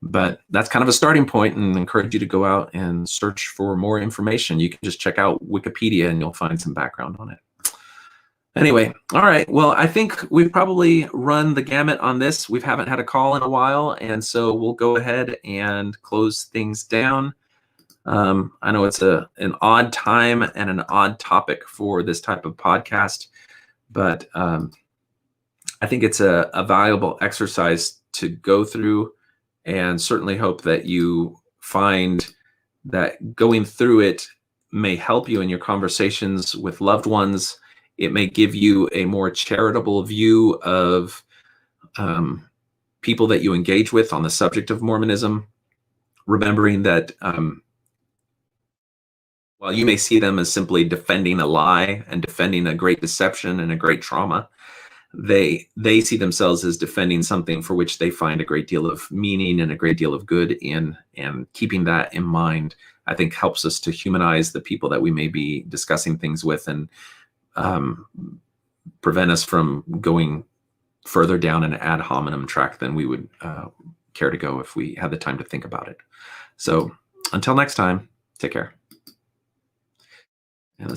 Speaker 1: But that's kind of a starting point, and encourage you to go out and search for more information. You can just check out Wikipedia and you'll find some background on it. Anyway, all right. Well, I think we've probably run the gamut on this. We haven't had a call in a while, and so we'll go ahead and close things down. I know it's an odd time and an odd topic for this type of podcast, but I think it's a valuable exercise to go through, and certainly hope that you find that going through it may help you in your conversations with loved ones. It may give you a more charitable view of people that you engage with on the subject of Mormonism, remembering that while you may see them as simply defending a lie and defending a great deception and a great trauma, they see themselves as defending something for which they find a great deal of meaning and a great deal of good in. And keeping that in mind, I think, helps us to humanize the people that we may be discussing things with, and prevent us from going further down an ad hominem track than we would care to go if we had the time to think about it. So until next time, take care. Yeah,